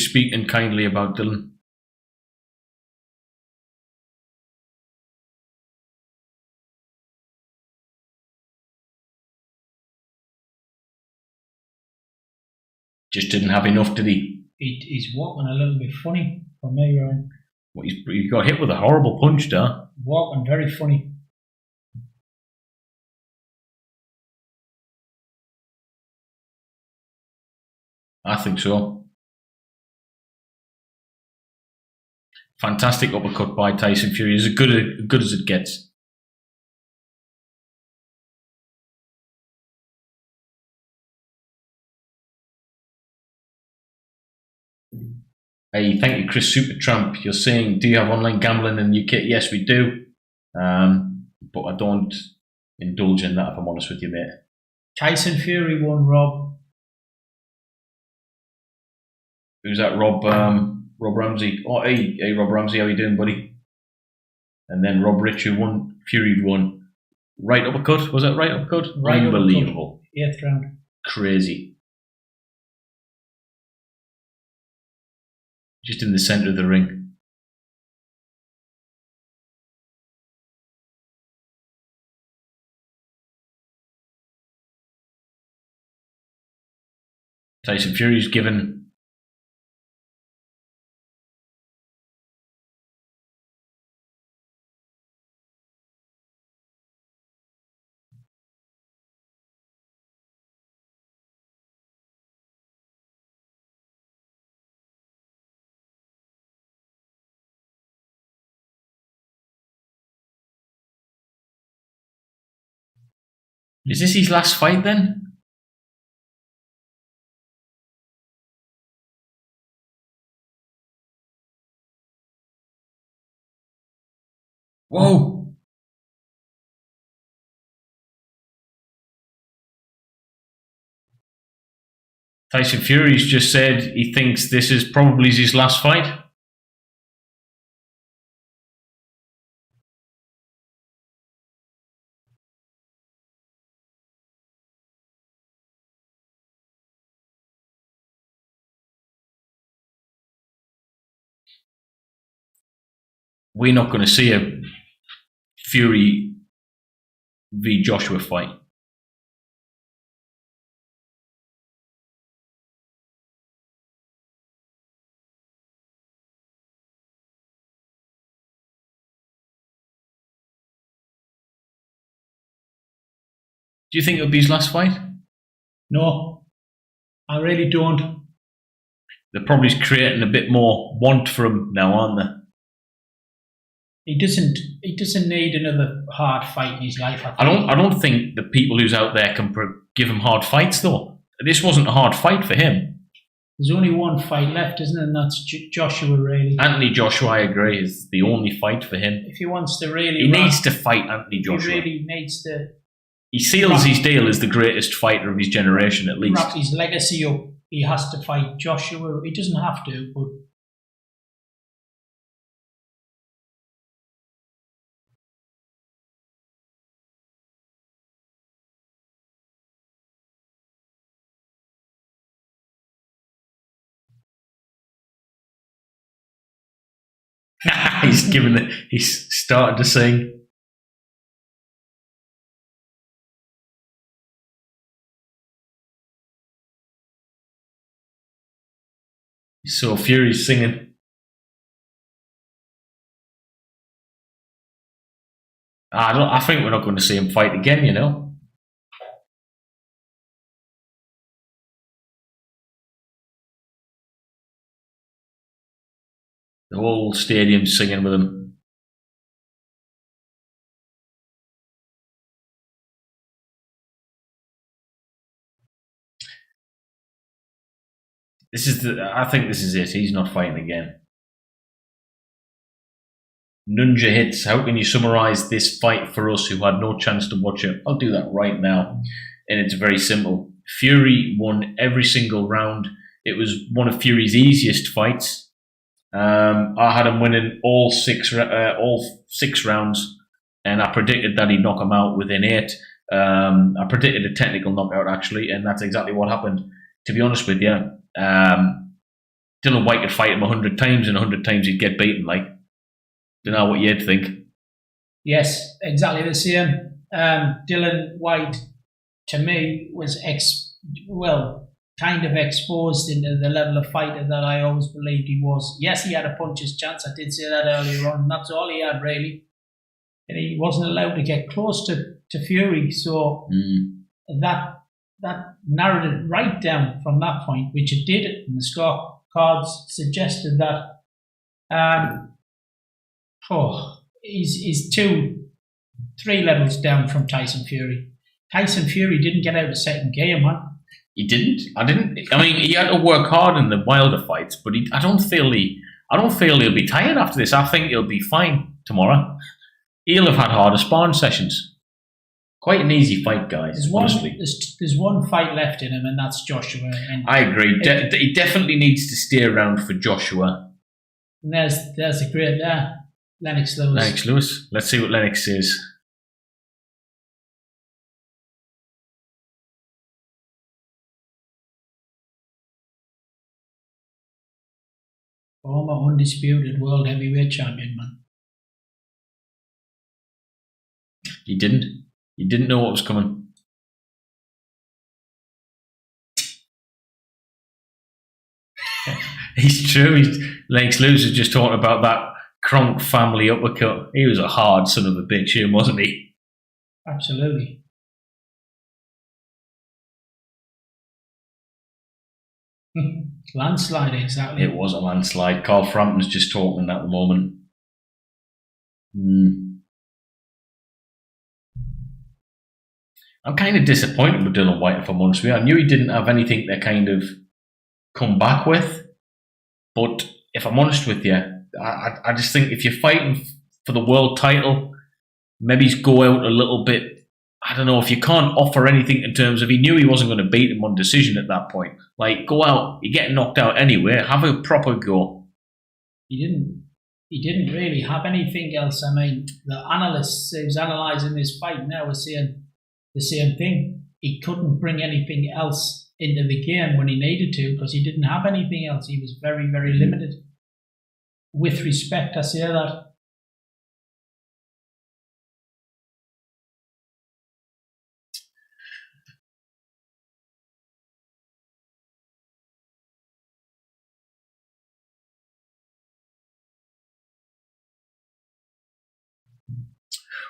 speaking kindly about Dillian. Just didn't have enough, did he? He's walking a little bit funny for me, Ryan. Well, he got hit with a horrible punch there. Walking very funny. I think so. Fantastic uppercut by Tyson Fury. As good as it gets. Hey, thank you, Chris Supertramp. You're saying, do you have online gambling in the UK? Yes, we do. But I don't indulge in that, if I'm honest with you, mate. Tyson Fury won, Rob. Who's that? Rob Ramsey. Oh, hey, Rob Ramsey, how you doing, buddy? And then Rob Richard won. Fury won. Right uppercut? Was that right uppercut? Right Unbelievable. Uppercut. 8th round. Crazy. Just in the centre of the ring. Tyson Fury's given Is this his last fight then? Whoa! Tyson Fury's just said he thinks this is probably his last fight. We're not going to see a Fury v Joshua fight. Do you think it'll be his last fight? No, I really don't. They're probably creating a bit more want for him now, aren't they? He doesn't need another hard fight in his life. I don't think the people who's out there can give him hard fights though. This wasn't a hard fight for him. There's only one fight left, isn't it? And that's Joshua, really. Anthony Joshua, I agree, is the only fight for him. If he wants to really, he needs to fight Anthony Joshua. He really needs to. He seals his deal as the greatest fighter of his generation, at least. Wrap his legacy up. He has to fight Joshua. He doesn't have to, but. He's started to sing. So Fury's singing. I think we're not going to see him fight again, you know. The whole stadium's singing with him. I think this is it. He's not fighting again. Nunja hits. How can you summarise this fight for us who had no chance to watch it? I'll do that right now. And it's very simple. Fury won every single round. It was one of Fury's easiest fights. I had him winning all six rounds, and I predicted that he'd knock him out within 8. I predicted a technical knockout, actually, and that's exactly what happened. To be honest with you, Dillian Whyte could fight him 100 times, and 100 times he'd get beaten. Like, don't know what you'd think. Yes, exactly the same. Dillian Whyte, to me, was kind of exposed into the level of fighter that I always believed he was. Yes, he had a puncher's chance. I did say that earlier on. That's all he had, really. And he wasn't allowed to get close to Fury. So that narrowed it right down from that point, which it did. And the scorecards suggested that he's 2-3 levels down from Tyson Fury. Tyson Fury didn't get out of second gear, man. He didn't. I mean, he had to work hard in the Wilder fights, but I don't feel he'll be tired after this. I think he'll be fine tomorrow. He'll have had harder sparring sessions. Quite an easy fight, guys. Honestly, there's one fight left in him, and that's Joshua. And I agree. He definitely needs to stay around for Joshua. And there's a great Lennox Lewis. Lennox Lewis. Let's see what Lennox says. Former undisputed world heavyweight champion, man. He didn't know what was coming. He's true. Lennox Lewis was just talking about that Kronk family uppercut. He was a hard son of a bitch, wasn't he? Absolutely. Landslide, exactly. It was a landslide. Carl Frampton's just talking at the moment. I'm kind of disappointed with Dillian Whyte, if I'm honest with you. I knew he didn't have anything to kind of come back with. But if I'm honest with you, I just think if you're fighting for the world title, maybe go out a little bit I don't know, if you can't offer anything in terms of, he knew he wasn't going to beat him on decision at that point. Like, go out, you're getting knocked out anyway, have a proper go. He didn't really have anything else. I mean, the analysts who's analysing this fight now are saying the same thing. He couldn't bring anything else into the game when he needed to because he didn't have anything else. He was very, very limited. With respect, I say that.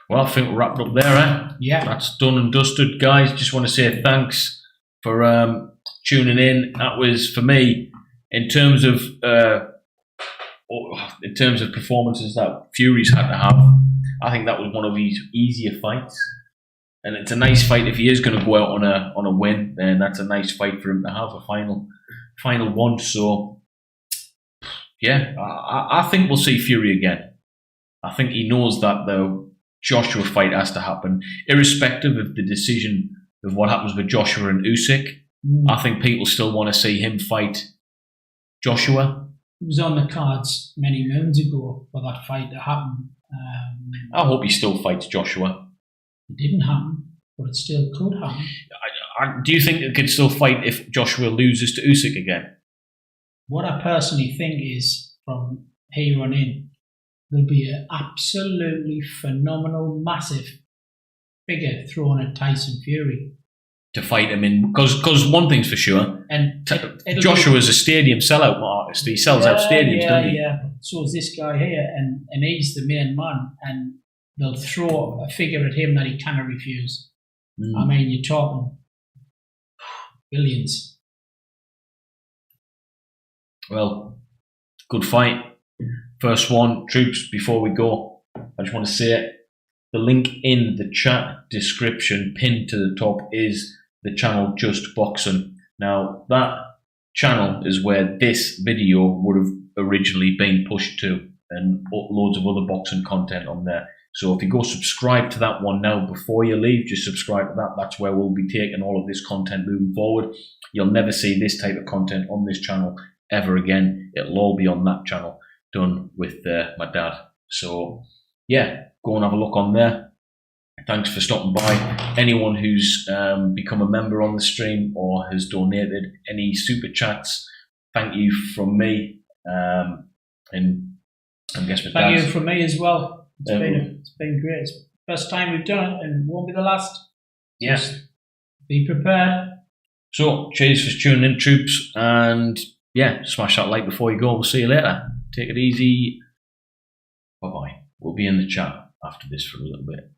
Well, I think we're wrapped up there, eh? Yeah. That's done and dusted, guys. Just want to say thanks for tuning in. That was, for me, in terms of performances that Fury's had to have, I think that was one of his easier fights. And it's a nice fight. If he is going to go out on a win, then that's a nice fight for him to have, a final one. So, yeah, I think we'll see Fury again. I think he knows that the Joshua fight has to happen, irrespective of the decision of what happens with Joshua and Usyk. I think people still want to see him fight Joshua. It was on the cards many moons ago for that fight to happen. I hope he still fights Joshua. It didn't happen, but it still could happen. Do you think it could still fight if Joshua loses to Usyk again? What I personally think is, from here on in, there'll be an absolutely phenomenal, massive figure thrown at Tyson Fury. To fight him in, because one thing's for sure, and Joshua's a stadium sellout artist. He sells out stadiums, doesn't he? Yeah, so is this guy here, and he's the main man, and they'll throw a figure at him that he cannot refuse. I mean, you're talking billions. Well, good fight. First one, troops, before we go, I just want to say it. The link in the chat description pinned to the top is the channel Just Boxing. Now, that channel is where this video would have originally been pushed to, and loads of other boxing content on there. So if you go subscribe to that one now before you leave, just subscribe to that. That's where we'll be taking all of this content moving forward. You'll never see this type of content on this channel ever again. It'll all be on that channel, done with my dad. So yeah, go and have a look on there. Thanks for stopping by. Anyone who's become a member on the stream or has donated any super chats, thank you from me. And I guess with thank you from me as well. It's been great. It's the first time we've done it, and it won't be the last. Yes. Just be prepared. So cheers for tuning in, troops, and yeah, smash that like before you go. We'll see you later. Take it easy. Bye-bye. We'll be in the chat after this for a little bit.